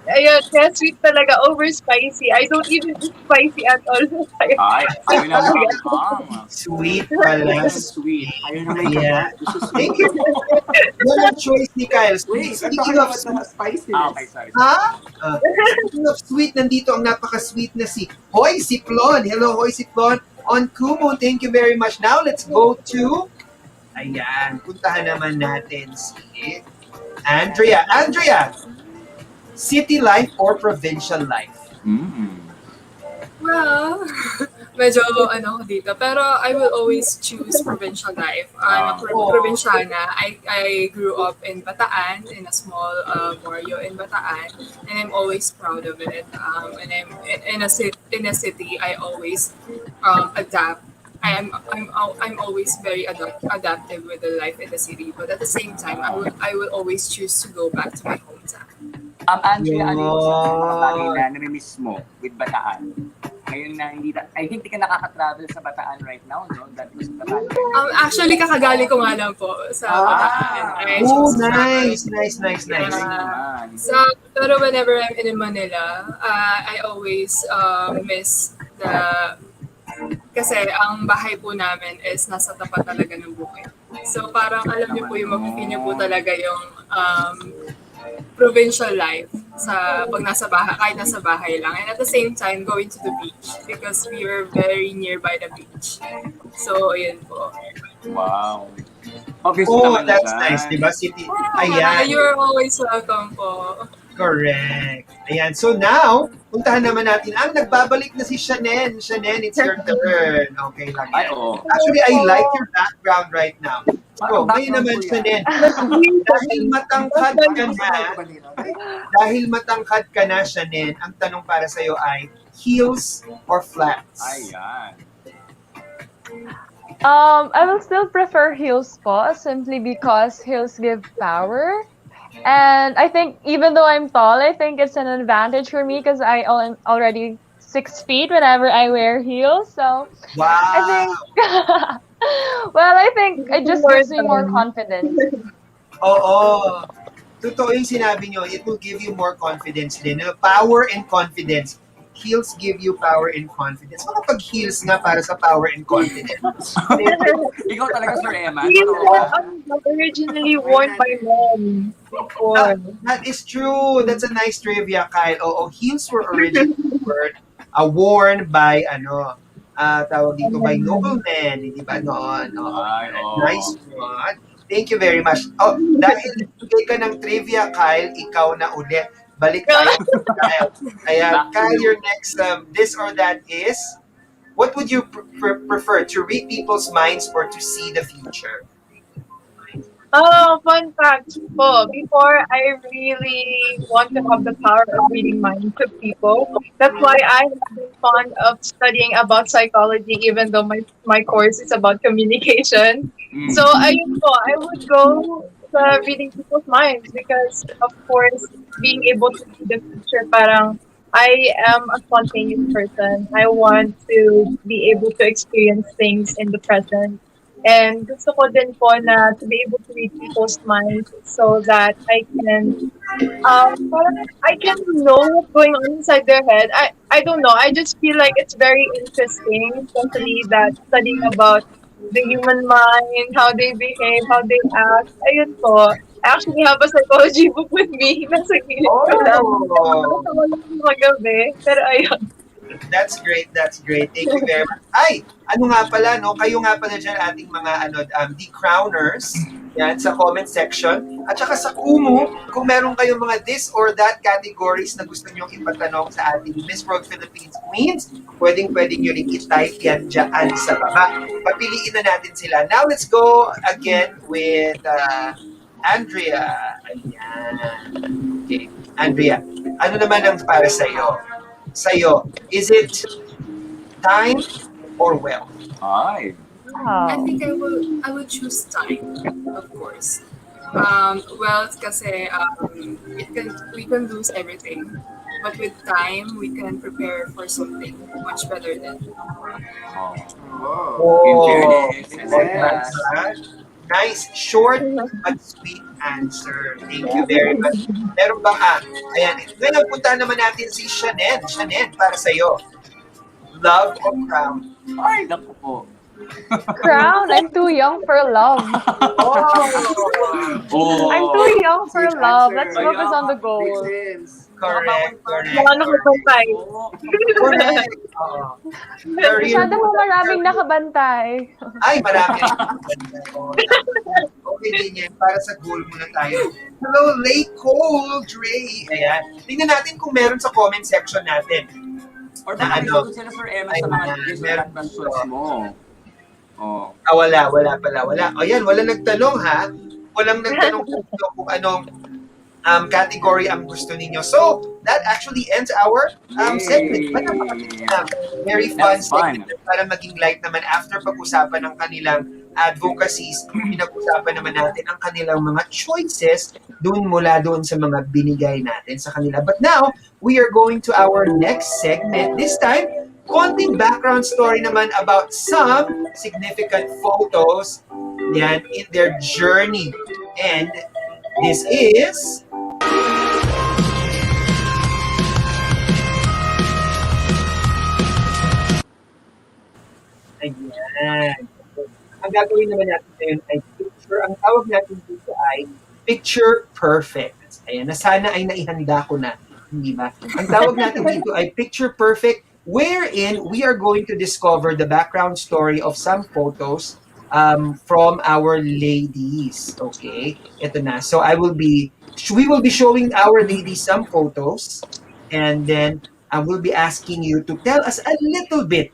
ayun, kaya sweet talaga over spicy. I don't even eat spicy at all.
Ay,
Sweet
ayaw na
talaga.
maanghang.
Sweet pala.
Sweet.
Ayun na may
Yeah.
kaba. Gusto
Thank
sweet.
you. Yan ang choice ni Kyle.
Wait, I'm
Speaking
talking
of
about
sweet,
the spiciness.
Ah, okay, sorry.
ha? Speaking of sweet, nandito ang napaka-sweet na si Hoy Siplon. Hello, Hoy Siplon. On Kumu, thank you very much. Now, let's go to, ayan, puntahan naman natin si Andrea. Andrea, city life or provincial life?
Mm.
Well, medyo ano ko dito. Pero I will always choose provincial life. Provinciana. I grew up in Bataan, in a small barrio in Bataan, and I'm always proud of it. And I'm in a city. I always adapt. I'm always very adaptive with the life in the city, but at the same time, I will always choose to go back to my hometown.
Andrea, ano yung isa sa mga bagay
Yun.
na nami-miss mo with Bataan? Ngayon na I think di ka nakaka-travel sa Bataan right now, no? That was the pandemic.
Actually, kakagaling ko nga lang po sa Bataan. I
Oh,
chose to travel.
nice.
Galing
Yeah.
naman.
So, pero whenever I'm in Manila, I always miss the... Kasi ang bahay po namin is nasa tapat talaga ng bukid. So parang alam niyo po yung mag-feel niyo po talaga yung provincial life. sa pag nasa bahay, kahit nasa bahay lang. And at the same time, going to the beach because we were very nearby the beach. So, ayun po.
Wow. Obvious
Oh,
naman
that's nice, di
dyan.
ba? City.
Ah,
Ayan,
you're always welcome po.
correct. Ayan, so now, puntahan naman natin. Nagbabalik na si Shannen. Shannen, it's your turn. Okay lang
Ay,
yan.
oo.
Actually, I like your background right now.
Parang
So, ngayon
background
naman,
ko yan.
Shannen,
That's weird.
dahil matangkad ka
Gusto
na,
ko kanina.
dahil matangkad ka na, Shannen, ang tanong para sa'yo ay heels or flats?
Ayan.
I will still prefer heels po, simply because heels give power. And I think even though I'm tall, I think it's an advantage for me because I'm already 6 feet whenever I wear heels. So I
Wow!
think, well, I think it just
More
gives me more
than
confidence.
Oo. Totoo yung sinabi nyo. It will give you more confidence din. Power and confidence. Heels give you power and confidence. Makapag heels nga para sa power and confidence.
Ikaw talaga, Sir Eman.
heels
Totoo
were
ba?
originally worn by men before.
That is true. That's a nice trivia, Kyle. Oo, heels were originally worn by, tawag dito, by noblemen. Hindi ba noon? Oo,
Ay,
yan.
oo.
Nice one. Thank you very much. Oh, dahil bigay ka ng trivia, Kyle, ikaw na ulit. Balik tayo kay Kyle. Ayan,
Back to
Kyle,
you.
your next this or that is, what would you prefer, to read people's minds or to see the future?
Oh, fun fact po. Before, I really want to have the power of reading minds of people. That's why I have been fond of studying about psychology, even though my course is about communication.
Mm.
So, ayun po, I would go sa reading people's minds because, of course, being able to see the future, parang I am a spontaneous person. I want to be able to experience things in the present. And gusto ko din po na to be able to read people's minds so that parang I can know what's going on inside their head. I don't know. I just feel like it's very interesting, especially that studying about the human mind, how they behave, how they act. Ayun po. I actually have a psychology book with me. Nasa gilid ko lang.
Oh!
Nasa ko lang mga gabi. Pero ayun.
That's great. That's great. Thank you very much. Ay, ano nga pala, no? Kayo nga pala dyan, ating mga decrowners. Yan, sa comment section. At saka sa Kumu, kung meron kayong mga this or that categories na gusto nyong ipatanong sa ating Miss World Philippines Queens, pwedeng nyo rin i-type yan dyan sa baba. Papiliin na natin sila. Now, let's go again with Andrea. Ayan. Okay. Andrea, ano naman ang para sa'yo, is it time or wealth?
Ay.
I
Wow.
think I would choose time, of course. Wealth kasi we can lose everything. But with time, we can prepare for something much better than.
Oh.
Oh.
In
Oh,
fairness, I like
Yes.
that.
nice, short but sweet answer. Thank you very much. Meron ba ka? Ayan. Ngayon, punta naman natin si Shannen. Shannen, para sa'yo. Love or crown?
Ay, naku po.
Crown, I'm too young for love.
Oh,
I'm
Oh.
too young for
Same
love.
answer.
Let's focus on the
Makes
goal.
sense.
correct, correct.
Mga nakabantay.
Correct. Oo. Career
Masyado po maraming nakabantay.
Ay, marami. Okay din yan. Para sa goal muna tayo. Hello, Lay Cole, Dre. Ayan. Tingnan natin kung meron sa comment section natin.
Or
Na
baka may
ano?
sagot sila, Sir Emma, sa mga
Ayan,
yes or
meron
not questions
dito.
mo. Oh.
Wala pala. O yan, wala nagtanong ha. Walang nagtanong dito kung anong category ang gusto ninyo. So, that actually ends our segment. Very fun
That's fun.
segment para maging light naman after pag-usapan ng kanilang advocacies, pinag-usapan naman natin ang kanilang mga choices mula doon sa mga binigay natin sa kanila. But now, we are going to our next segment. This time, konting background story naman about some significant photos yan, in their journey. And this is ayan. Ang gagawin naman natin ngayon ay picture. Ang tawag natin dito ay picture perfect. Ayan, na sana ay naihanda ko na Hindi ba? Ang tawag natin dito ay picture perfect, wherein we are going to discover the background story of some photos from our ladies. Okay? Ito na. So we will be showing our ladies some photos, and then I will be asking you to tell us a little bit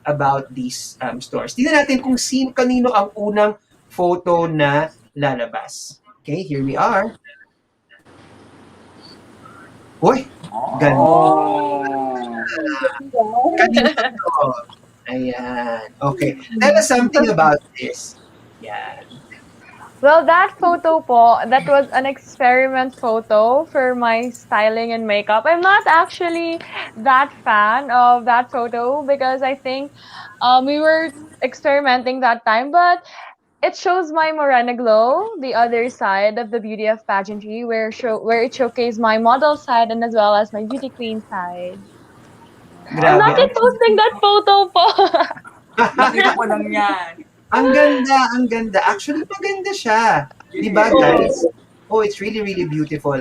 about these stories. Tingnan natin kung kanino ang unang photo na lalabas. Okay, here we are. Uy, ganda.
Oh.
Kanino to? Ayan. Okay. Tell us something about this. Yan.
Well, that photo po, that was an experiment photo for my styling and makeup. I'm not actually that fan of that photo because I think we were experimenting that time, but it shows my morena glow, the other side of the beauty of pageantry, where it showcased my model side and as well as my beauty queen side. I'm
Grabe.
not
Wow.
yet posting that photo po.
Nakita ko lang yan.
Ang ganda, ang ganda. Actually, maganda siya. 'Di ba,
Yes.
guys? Oh, it's really, really beautiful.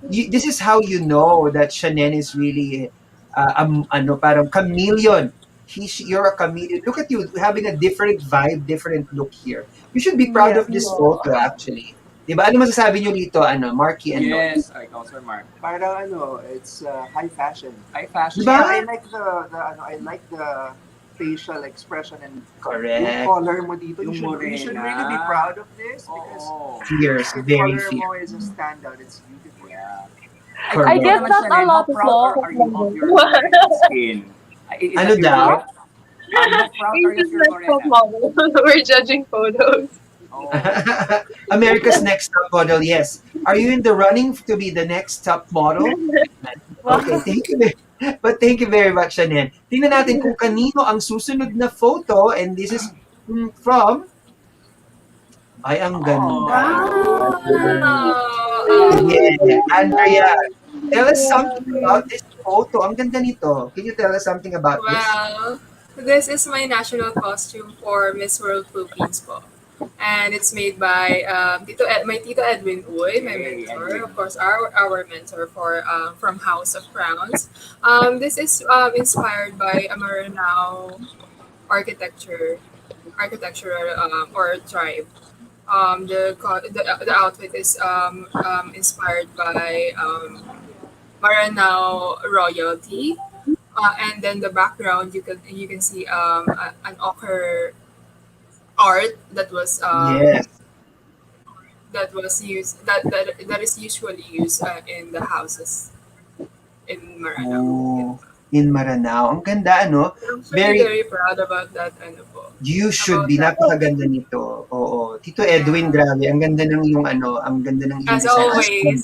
This is how you know that Shannen is really, ano, parang chameleon. You're a chameleon. Look at you, having a different vibe, different look here. You should be proud
Yes
of this
po.
photo, actually. 'Di ba? Ano masasabi niyo dito, ano, Marky and Noy?
Yes, I Sir Mark.
Parang ano, it's high fashion.
High fashion.
Diba?
Yeah, I like the facial expression and yung
Correct.
color mo dito.
Yung
You should
morena.
really be proud of this because
Oo.
Fierce,
your
very
color mo
fierce.
is a standout. It's beautiful.
Yeah.
I
Correct.
get
Naman
that
siya,
a
Len,
lot
how proud
po.
are you of your morena skin? Is
Ano
that your
daw?
favorite? How proud are you
It's
of your
like top
morena?
model. We're judging photos.
Oh.
America's Next Top Model, yes. Are you in the running to be the next top model? Okay,
Wow.
thank you. But thank you very much, Shannen. Tingnan natin kung kanino ang susunod na photo, and this is from, ay, ang ganda.
Oh.
Yeah, Andrea, tell us something about this photo. Ang ganda nito. Can you tell us something about this?
Well, this is my national costume for Miss World Philippines po. And it's made by my Tito Edwin Uy, my
Hey,
mentor,
Edwin.
of course, our mentor for from House of Crowns. This is inspired by a Maranao architecture, architectural or tribe. The outfit is inspired by Maranao royalty, and then the background you can see an ochre art
Yes.
that was used that is usually used in the houses in Maranao.
Oh, in Maranao. Ang ganda, ano?
I'm actually
Very,
very proud about that ano po.
you should
About
be.
that.
Napakaganda nito. Oo. Tito Edwin,
Yeah.
grabe. Ang ganda ng yung ano, ang ganda ng iyong
As
design.
always.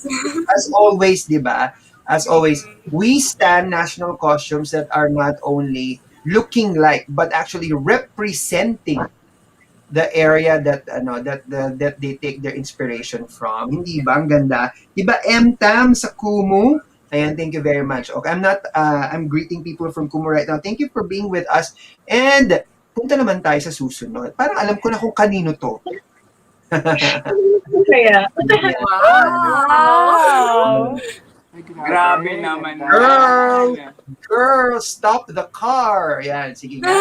As always, di ba? As always,
Mm,
we stand national costumes that are not only looking like, but actually representing the area that that they take their inspiration from. Hindi ba ang ganda? 'Di ba M-Tam sa Kumu? Ayan, thank you very much. Okay, I'm greeting people from Kumu right now. Thank you for being with us. And punta naman tayo sa susunod. Parang alam ko na kung kanino to.
Kaya,
Ayan.
Wow.
Ay,
Grabe naman.
ganda.
Girl! Girl, stop the car. Ayan, sige nga.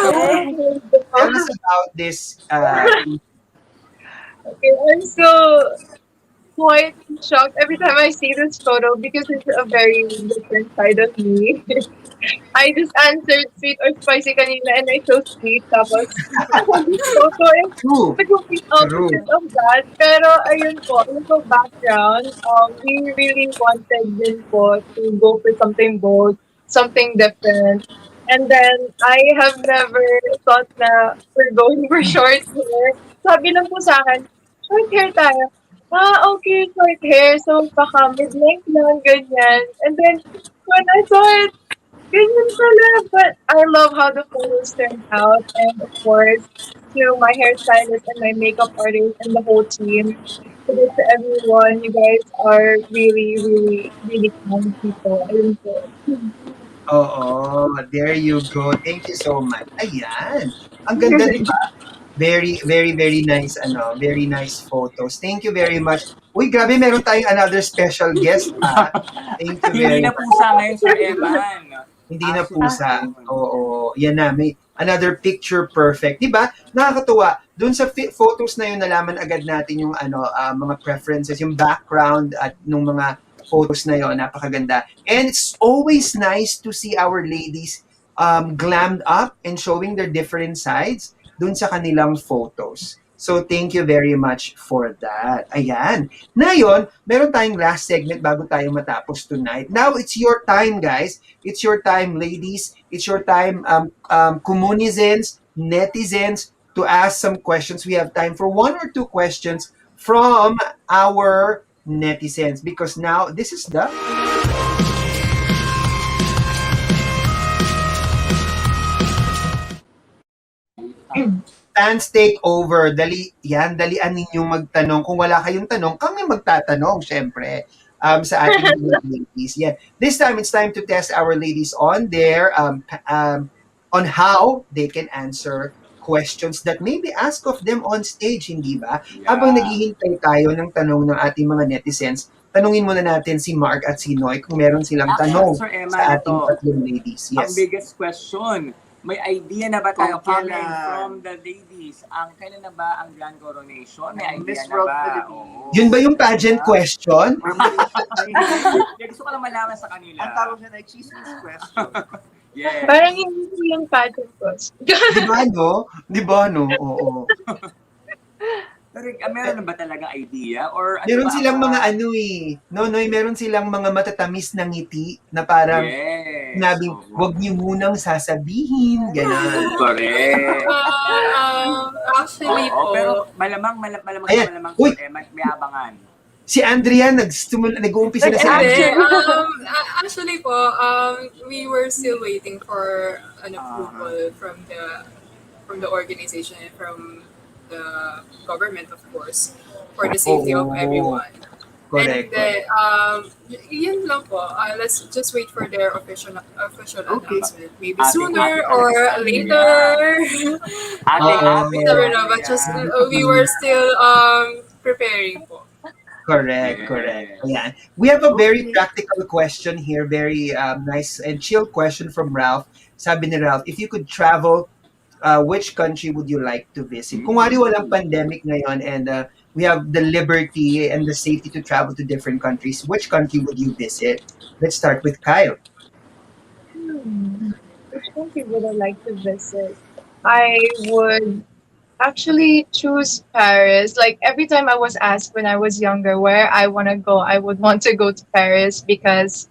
Tell us about this.
okay, I'm so quite shocked every time I see this photo because it's a very different side of me. I just answered sweet or spicy kanina and I chose sweet. Tapos, this photo is
True.
the complete
True.
opposite of that. Pero ayun po, yung po background, we really wanted din po to go for something bold, something different. And then, I have never thought na we're going for short hair. Sabi lang po sa akin, short hair tayo. Ah, okay, short hair. So, baka mid-length lang, ganyan. And then, when I saw it, ganyan pala. But I love how the photos turned out. And of course, to my hairstylist and my makeup artist and the whole team. To everyone, you guys are really, really, really kind people. Ayun po.
Oo, there you go. Thank you so much. Ayan. Ang ganda, di ba? Very, very, very nice, very nice photos. Thank you very much. Uy, grabe, meron tayong another special guest pa. Thank you
Hindi
very
na
much.
pusa ngayon, Sir Eman.
Hindi na
Aso na
Ah,
pusa.
ngayon.
Oo, yan na. May another picture perfect. Di ba? Nakakatuwa. Doon sa photos na yun, nalaman agad natin yung mga preferences, yung background at nung mga photos na yun. Napakaganda. And it's always nice to see our ladies glammed up and showing their different sides doon sa kanilang photos. So, thank you very much for that. Ayan. Ngayon, meron tayong last segment bago tayo matapos tonight. Now, it's your time, guys. It's your time, ladies. It's your time, Kumunizens, netizens, to ask some questions. We have time for one or two questions from our netizens because now this is the fans take over. Dali, yan, dalian ninyong magtanong. Kung wala kayong tanong, kami magtatanong, syempre, sa ating mga ladies. Yan. This time, it's time to test our ladies on their, on how they can answer questions that may be asked of them on stage, hindi ba? Habang
Yeah.
naghihintay tayo ng tanong ng ating mga netizens, tanungin muna natin si Mark at si Noy kung meron silang
Actually,
tanong
Sir Eman,
sa ating
ito.
tatlong ladies.
Ang
Yes.
biggest question. May idea na ba tayo
Kailan?
coming from the ladies? Kailan na ba ang grand coronation? May idea
Miss
na
World
ba?
Philippines.
Oo.
Yun ba yung pageant
Diba?
question?
Or Malaysia.
Hindi, gusto ko lang malaman sa kanila.
Ang tawag niya na chismis question.
Yes.
Parang hindi yung pageant course.
Di ba, no? Di ba, no? Oo.
Pero meron na ba talagang idea? Or ano
Meron
ba ang
silang mga Nonoy, meron silang mga matatamis na ngiti na parang
Yes.
sinabing,
Oo.
wag niyo munang sasabihin, gano'n.
Correct.
Actually
Oo,
po,
pero malamang
Ayan. Uy!
Sir Eman, may abangan.
Si Andrea, nag-uumpisa na si
hindi.
Andrea.
Actually po, we were still waiting for an approval from the organization and from the government, of course, for the safety of everyone.
Correct.
And then, yun lang po. Let's just wait for their official announcement. Maybe
Ating
sooner
ating
or
Alexandria.
later.
Ate,
Never know. But just we were still preparing po.
Correct.
Yes.
Ayan. We have a very
Okay.
practical question here, very nice and chill question from Ralph. Sabi ni Ralph, if you could travel, which country would you like to visit? Kung wari walang pandemic ngayon and we have the liberty and the safety to travel to different countries, which country would you visit? Let's start with Kyle.
Which country would I like to visit? I would actually choose Paris. Like every time I was asked when I was younger where I want to go, I would want to go to Paris because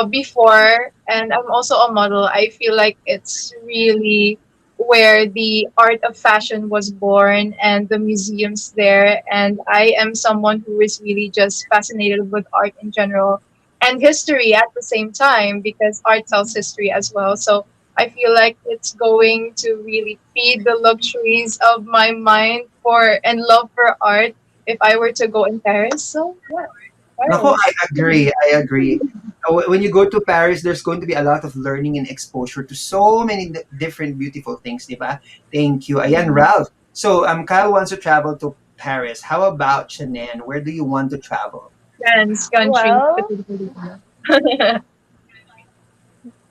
before, and I'm also a model, I feel like it's really where the art of fashion was born and the museums there. And I am someone who is really just fascinated with art in general and history at the same time because art tells history as well. So I feel like it's going to really feed the luxuries of my mind for and love for art if I were to go in Paris. So yeah,
Nako,
Paris.
I agree. When you go to Paris, there's going to be a lot of learning and exposure to so many different beautiful things, di ba? Thank you. Ayan, Ralph. So, Kyle wants to travel to Paris. How about Shannen? Where do you want to travel?
France country.
well,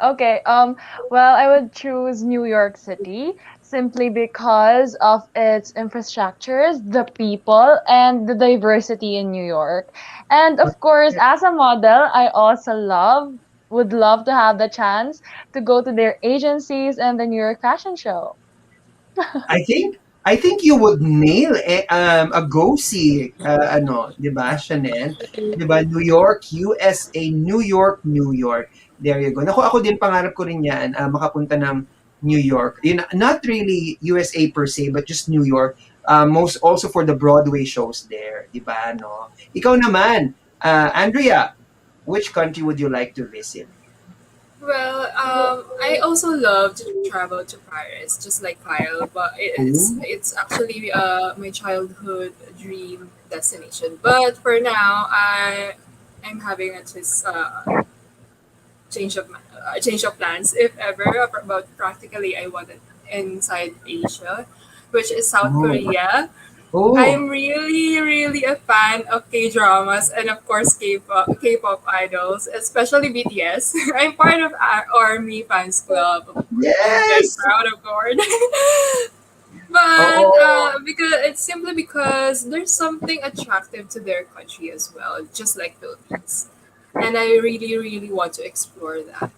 okay. Well, I would choose New York City simply because of its infrastructures, the people, and the diversity in New York. And of course, as a model, I also would love to have the chance to go to their agencies and the New York Fashion Show.
I think you would nail a go-see, 'di ba, Chanel? 'Di ba, New York, USA, New York, New York. There you go. Ako din pangarap ko rin 'yan, makapunta ng New York. Not really USA per se, but just New York. Most also for the Broadway shows there, 'di ba, no? Ikaw naman, Andrea, which country would you like to visit?
Well, I also love to travel to Paris, just like Kyle. But
Ooh.
it's actually my childhood dream destination. But for now, I'm having this change of plans, if ever. But practically, I want it inside Asia. which is South
Oh.
Korea.
Oh.
I'm really, really a fan of K dramas and of course K-pop idols, especially BTS. I'm part of our ARMY fans club. I'm very
Yes.
proud of Gord. But
Oo.
because it's simply because there's something attractive to their country as well, just like Philippines, and I really, really want to explore that.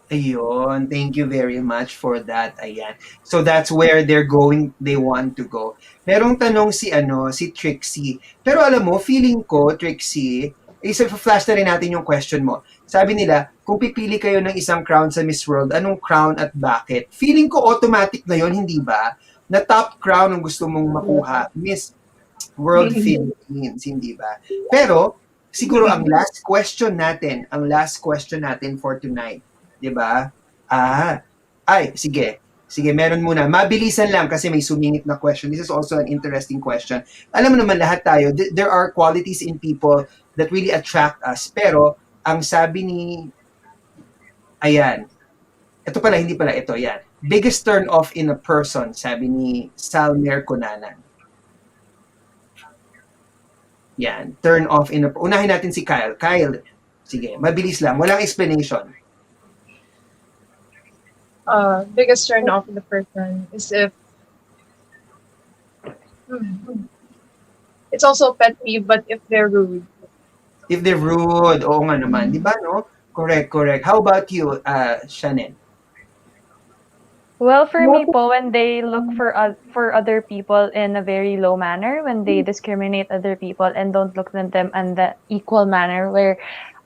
Ayun, thank you very much for that, ayan. So that's where they want to go. Merong tanong si si Trixie. Pero alam mo, feeling ko, Trixie, flash na rin natin yung question mo. Sabi nila, kung pipili kayo ng isang crown sa Miss World, anong crown at bakit? Feeling ko automatic na yon, hindi ba? Na top crown ang gusto mong makuha, Miss World Philippines, hindi ba? Pero, siguro ang last question natin for tonight, 'di ba? Sige. Sige, meron muna. Mabilisan lang kasi may sumingit na question. This is also an interesting question. Alam mo naman lahat tayo, there are qualities in people that really attract us. Pero, ang sabi ni, ayan, ito pala, hindi pala ito, yan. Biggest turn off in a person, sabi ni Salmer Conanan. Yan, turn off in a... Unahin natin si Kyle. Kyle, sige, mabilis lang. Walang explanation.
Biggest turn off in the person is if it's also a pet peeve, but if they're rude.
If they're rude, oo nga naman. Di ba, no? Correct, correct. How about you, Shannen?
Well, for me po, when they look for other people in a very low manner, when they discriminate other people and don't look at them in the equal manner, where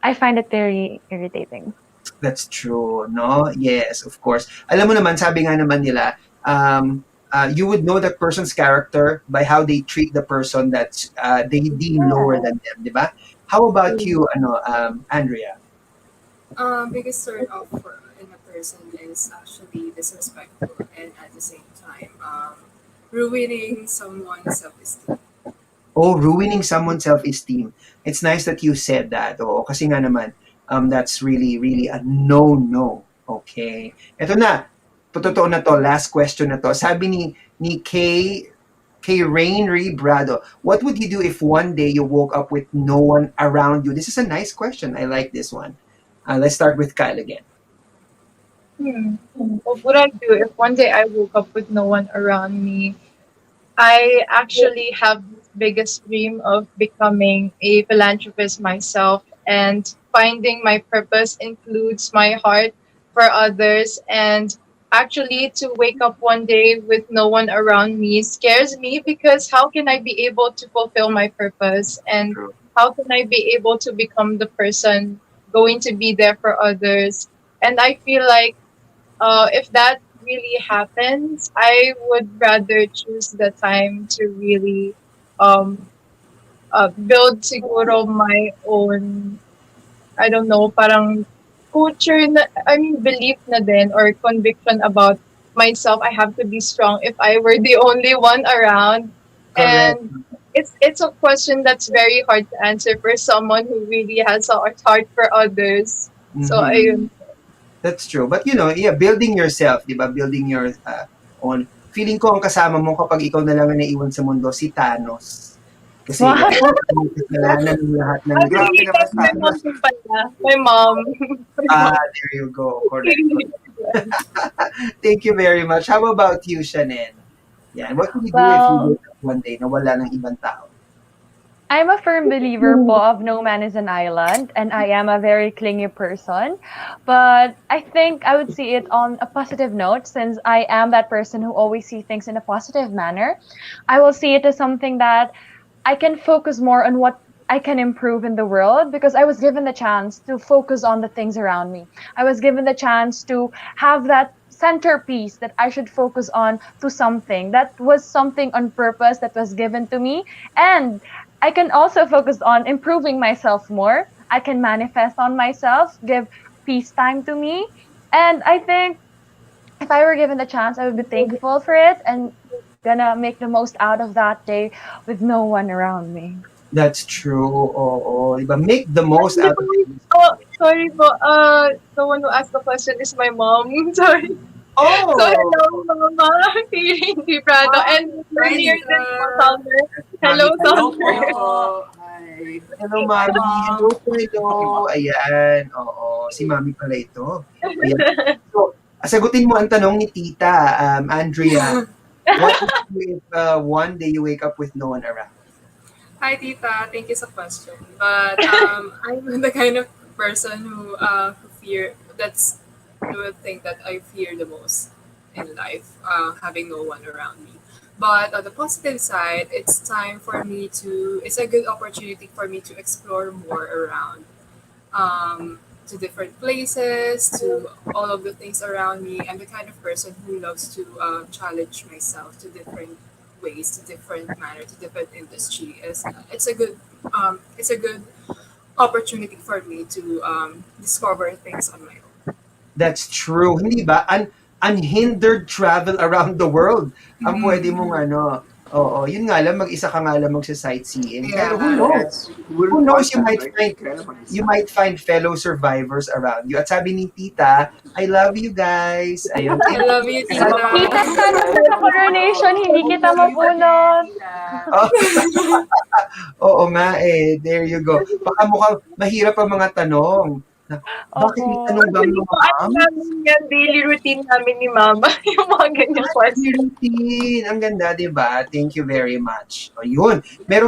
I find it very irritating.
That's true, no? Yes, of course. Alam mo naman, sabi nga naman nila, you would know the person's character by how they treat the person that they deem lower than them, di ba? How about you, Andrea?
Biggest turn off for in a person is actually disrespectful and at the same time ruining someone's self-esteem.
Oh, ruining someone's self-esteem. It's nice that you said that. Oo, kasi nga naman, that's really, really a no-no. Okay. Ito na. Totoo na to. Last question na to. Sabi ni Kay Rain Brado, what would you do if one day you woke up with no one around you? This is a nice question. I like this one. Let's start with Kyle again.
What would I do if one day I woke up with no one around me? I actually have this biggest dream of becoming a philanthropist myself, and finding my purpose includes my heart for others. And actually, to wake up one day with no one around me scares me, because how can I be able to fulfill my purpose? And
True.
how can I be able to become the person going to be there for others? And I feel like if that really happens, I would rather choose the time to really um, build siguro my own, I don't know, parang culture na, I mean, belief na din, or conviction about myself. I have to be strong if I were the only one around.
Correct.
And it's a question that's very hard to answer for someone who really has a heart for others. So
Mm-hmm.
ayun.
That's true. But yeah, building yourself, di ba? Building your own. Feeling ko ang kasama mo kapag ikaw na lang ang naiwan sa mundo, si Thanos. Kasi
Wow.
yan, kasalanan ng lahat ng
Grabe
Actually,
naman,
that's my mom
Thanos.
din pala. My mom. My mom.
there you go. Correct. Thank you very much. How about you, Shannen? Yan. What would you do if you
Well,
wake up one day na wala ng ibang tao?
I'm a firm believer po of no man is an island, and I am a very clingy person. But I think I would see it on a positive note, since I am that person who always see things in a positive manner. I will see it as something that I can focus more on what I can improve in the world, because I was given the chance to focus on the things around me. I was given the chance to have that centerpiece that I should focus on to something. That was something on purpose that was given to me. And I can also focus on improving myself more. I can manifest on myself, give peace time to me. And I think if I were given the chance, I would be thankful for it and gonna make the most out of that day with no one around me.
That's true. Oo. Diba? Make the most out of it.
Oh, sorry po. The one who asked the question is my mom. Sorry. So hello,
Oh!
Mama, feeling vibrato.
Wow.
And
Hi,
earlier
Tita.
din po, Summer. Hello,
Mami
Hello
Hi
Summer.
po.
po.
Hi.
hello,
Hi,
Mami.
Mom.
Hello po, hello.
Okay, Mom.
Ayan, oo. Si Mami pala ito. Ayan. So, sagutin mo ang tanong ni Tita, Andrea. What would you do if one day you wake up with no one around?
Hi, Tita. Thank you sa question. But I'm the kind of person who fear. That's the thing that I fear the most in life. Having no one around me. But on the positive side, it's time for me to. It's a good opportunity for me to explore more around. To different places, to all of the things around me. I'm the kind of person who loves to challenge myself to different ways, to different manner, to different industry. It's a good opportunity for me to discover things on my own.
That's true. Hindi ba? Unhindered travel around the world. Ang pwede mong
Mm-hmm.
ano, oo, yun nga lang, mag-isa ka nga lang magsa-sightseeing. Pero who
Yeah.
knows?
Yes. Who
Who
wouldn't
knows,
want that, right? Kaya
you
mag-isa.
might find fellow survivors around you. At sabi ni Tita, I love you guys. Ayun.
I love you,
Sana
Tita,
Tita.
sana po sa coronation, hindi
Hope to
kita
see you again,
mabunot.
Tita.
oh, oo nga eh. There you go. Baka mukhang mahirap ang mga tanong. Bakit may
Opo.
tanong bang
Actually po, ano
ma'am?
namin yan, daily routine namin ni Mama. Yung mga ganyang
Daily
question.
routine. Ang ganda, di ba? Thank you very much. O, yun.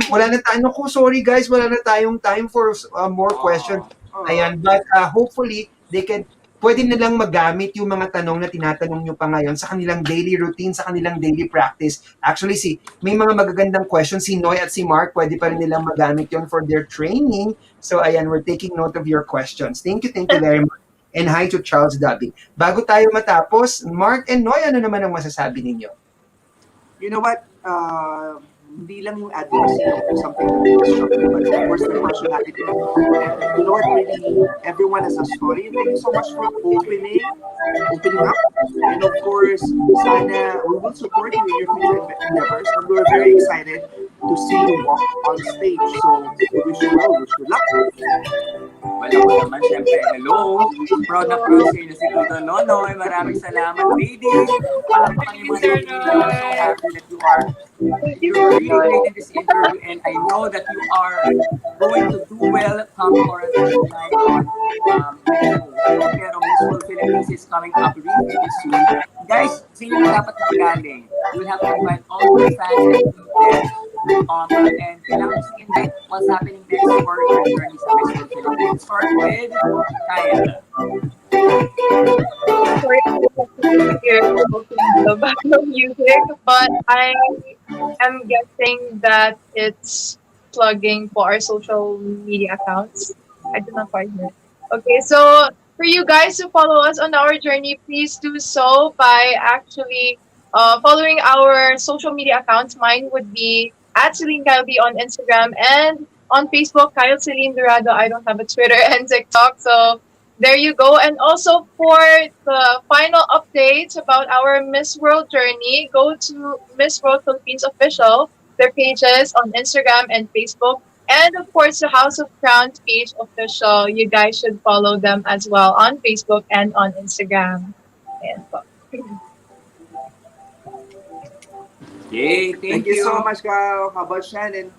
Wala na tayo. Naku, sorry guys, wala na tayong time for more questions.
Oh,
Ayan, but hopefully, pwede nilang magamit yung mga tanong na tinatanong nyo pa ngayon sa kanilang daily routine, sa kanilang daily practice. Actually, may mga magagandang questions. Si Noy at si Mark, pwede pa rin nilang magamit yon for their training. So, ayan, we're taking note of your questions. Thank you very much. And hi to Charles Dubbing. Bago tayo matapos, Mark and Noy, ano naman ang masasabi ninyo?
you know what? Hindi lang yung advocacy of something that is constructive, but of course the personality. And you know what? Really, everyone has a story. And thank you so much for opening up. And of course, sana we will support you in your future endeavors. And we're very excited to see you walk on stage. So we wish you well. Wish you luck.
Well, ako naman, syempre, hello. Proud na proud sa inyo si Tuto Nonoy. Maraming salamat, ladies. Palakpakan
Thank
niyo
you,
muna si
Sir
Tita. I'm so
Noy.
happy that you're really great in this interview, and I know that you are going to do well come coronation night on next Tuesday. Pero Miss World Philippines is coming up really, really soon. Guys, sa inyo na dapat nakagaling. You will have to invite all your fans and meet them. And kailangan nyo invite what's happening next for your journey sa Miss World Philippines. Let's start with Kyle.
Sorry, I don't want to hear the background music, but I am guessing that it's plugging for our social media accounts. I did not quite hear it. Okay, so for you guys to follow us on our journey, please do so by actually following our social media accounts. Mine would be at Celine Kyleby on Instagram and on Facebook, Kyle Celine Dorado. I don't have a Twitter and TikTok, so there you go. And also for the final updates about our Miss World journey, go to Miss World Philippines official, their pages on Instagram and Facebook. And of course, the House of Crowns page official. You guys should follow them as well on Facebook and on Instagram. And
Yay,
Thank
thank
you so
you.
much, Kyle. How about Shannon?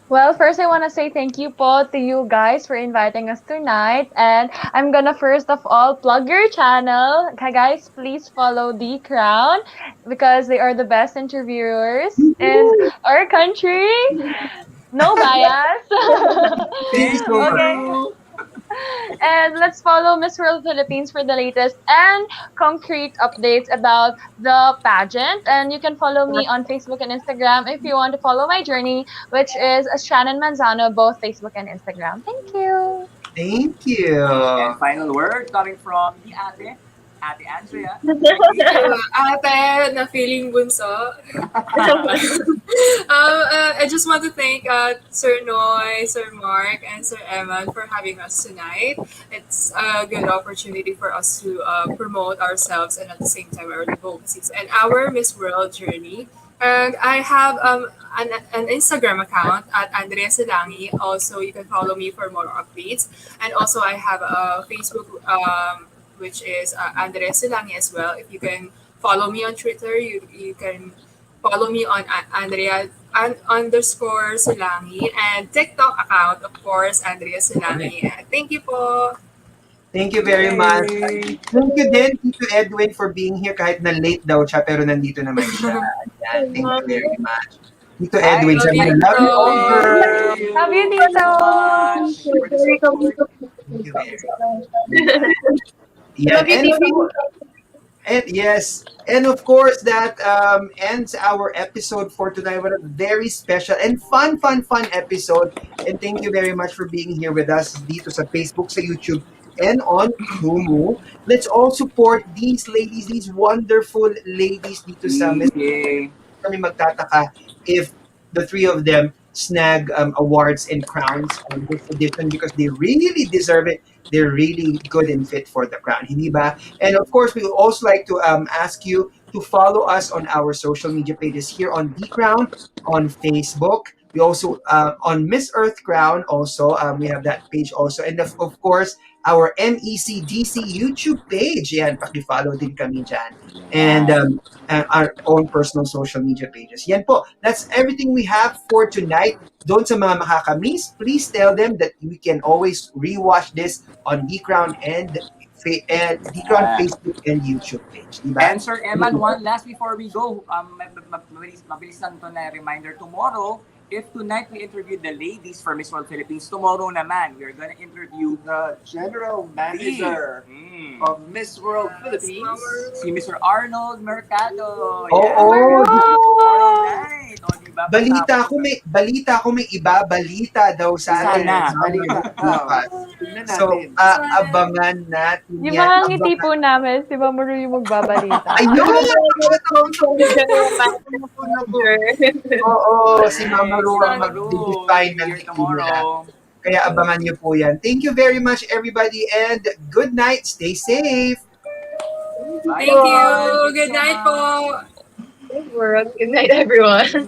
Well, first I want to say thank you po to you guys for inviting us tonight. And I'm gonna first of all plug your channel. Okay, guys, please follow The Crown because they are the best interviewers in our country. No bias.
Thank you
Thank
so much.
Okay.
you.
And let's follow Miss World Philippines for the latest and concrete updates about the pageant. And you can follow me on Facebook and Instagram if you want to follow my journey, which is Shannon Manzano, both Facebook and Instagram. Thank you.
Thank you.
And final word coming from the Ate Andrea.
Thank you, ate, na feeling bunso. I just want to thank Sir Noy, Sir Mark, and Sir Eman for having us tonight. It's a good opportunity for us to promote ourselves and at the same time our advocacies and our Miss World journey. And I have an Instagram account at Andrea Silangi. Also, you can follow me for more updates. And also, I have a Facebook which is Andrea Silangi as well. If you can follow me on Twitter, you can follow me on Andrea underscore Silangi and TikTok account, of course, Andrea
Correct.
Silangi. Thank you po.
Thank you very much.
Yay!
Thank you din, Tito Edwin, for being here kahit na late daw siya, pero nandito naman siya. Ayan. Thank you very much. Tito
Bye,
Edwin,
Love
sabi
you,
niya,
Tito
love you all,
Tito.
girl.
Edwin.
Love you,
Thank you so
Tito.
much. Thank you for the support.
Thank you very much. Ayan. Yan.
Love you,
And of
Tito.
course, and yes, and of course that ends our episode for today. What a very special and fun episode. And thank you very much for being here with us dito sa Facebook, sa YouTube, and on Kumu. Let's all support these ladies, these wonderful ladies dito sa Miss.
Easy.
Kami magtataka if the three of them snag awards and crowns this edition because they really deserve it. They're really good and fit for the crown, hindi ba? And of course, we would also like to ask you to follow us on our social media pages here on The Crown on Facebook. We also on Miss Earth Crown also we have that page also, and of course our MECDC YouTube page. Yan, paki-follow din kami dyan. And
Yan.
our own personal social media pages. Yan po. That's everything we have for tonight. Doon sa mga makakamiss, please tell them that we can always rewatch this on The Crown and The Crown
Yan.
Facebook and YouTube page. Diba?
And Sir Eman, one last before we go, mabilis lang to na reminder tomorrow. If tonight we interviewed the ladies for Miss World Philippines, tomorrow naman we're gonna interview
The general manager of Miss World Philippines.
si Mr. Arnold Mercado.
Oo.
Tomorrow night. O, diba?
Balita ko may iba balita daw sa atin.
Sana.
Balita.
Bukas.
Tingnan
So,
natin.
abangan natin
Yung
yan.
mga ngiti po namin, si Mamoru yung magbabalita.
Ayun!
Manager.
Oo, si Mama Ru ang
Tomorrow.
mag-define ng
Here
ngiti nila.
tomorrow.
Kaya abangan niyo po yan. Thank you very much, everybody, and good night. Stay safe.
Bye,
Thank you.
everyone. Thank
Good
so
night
much.
po.
Good night, everyone.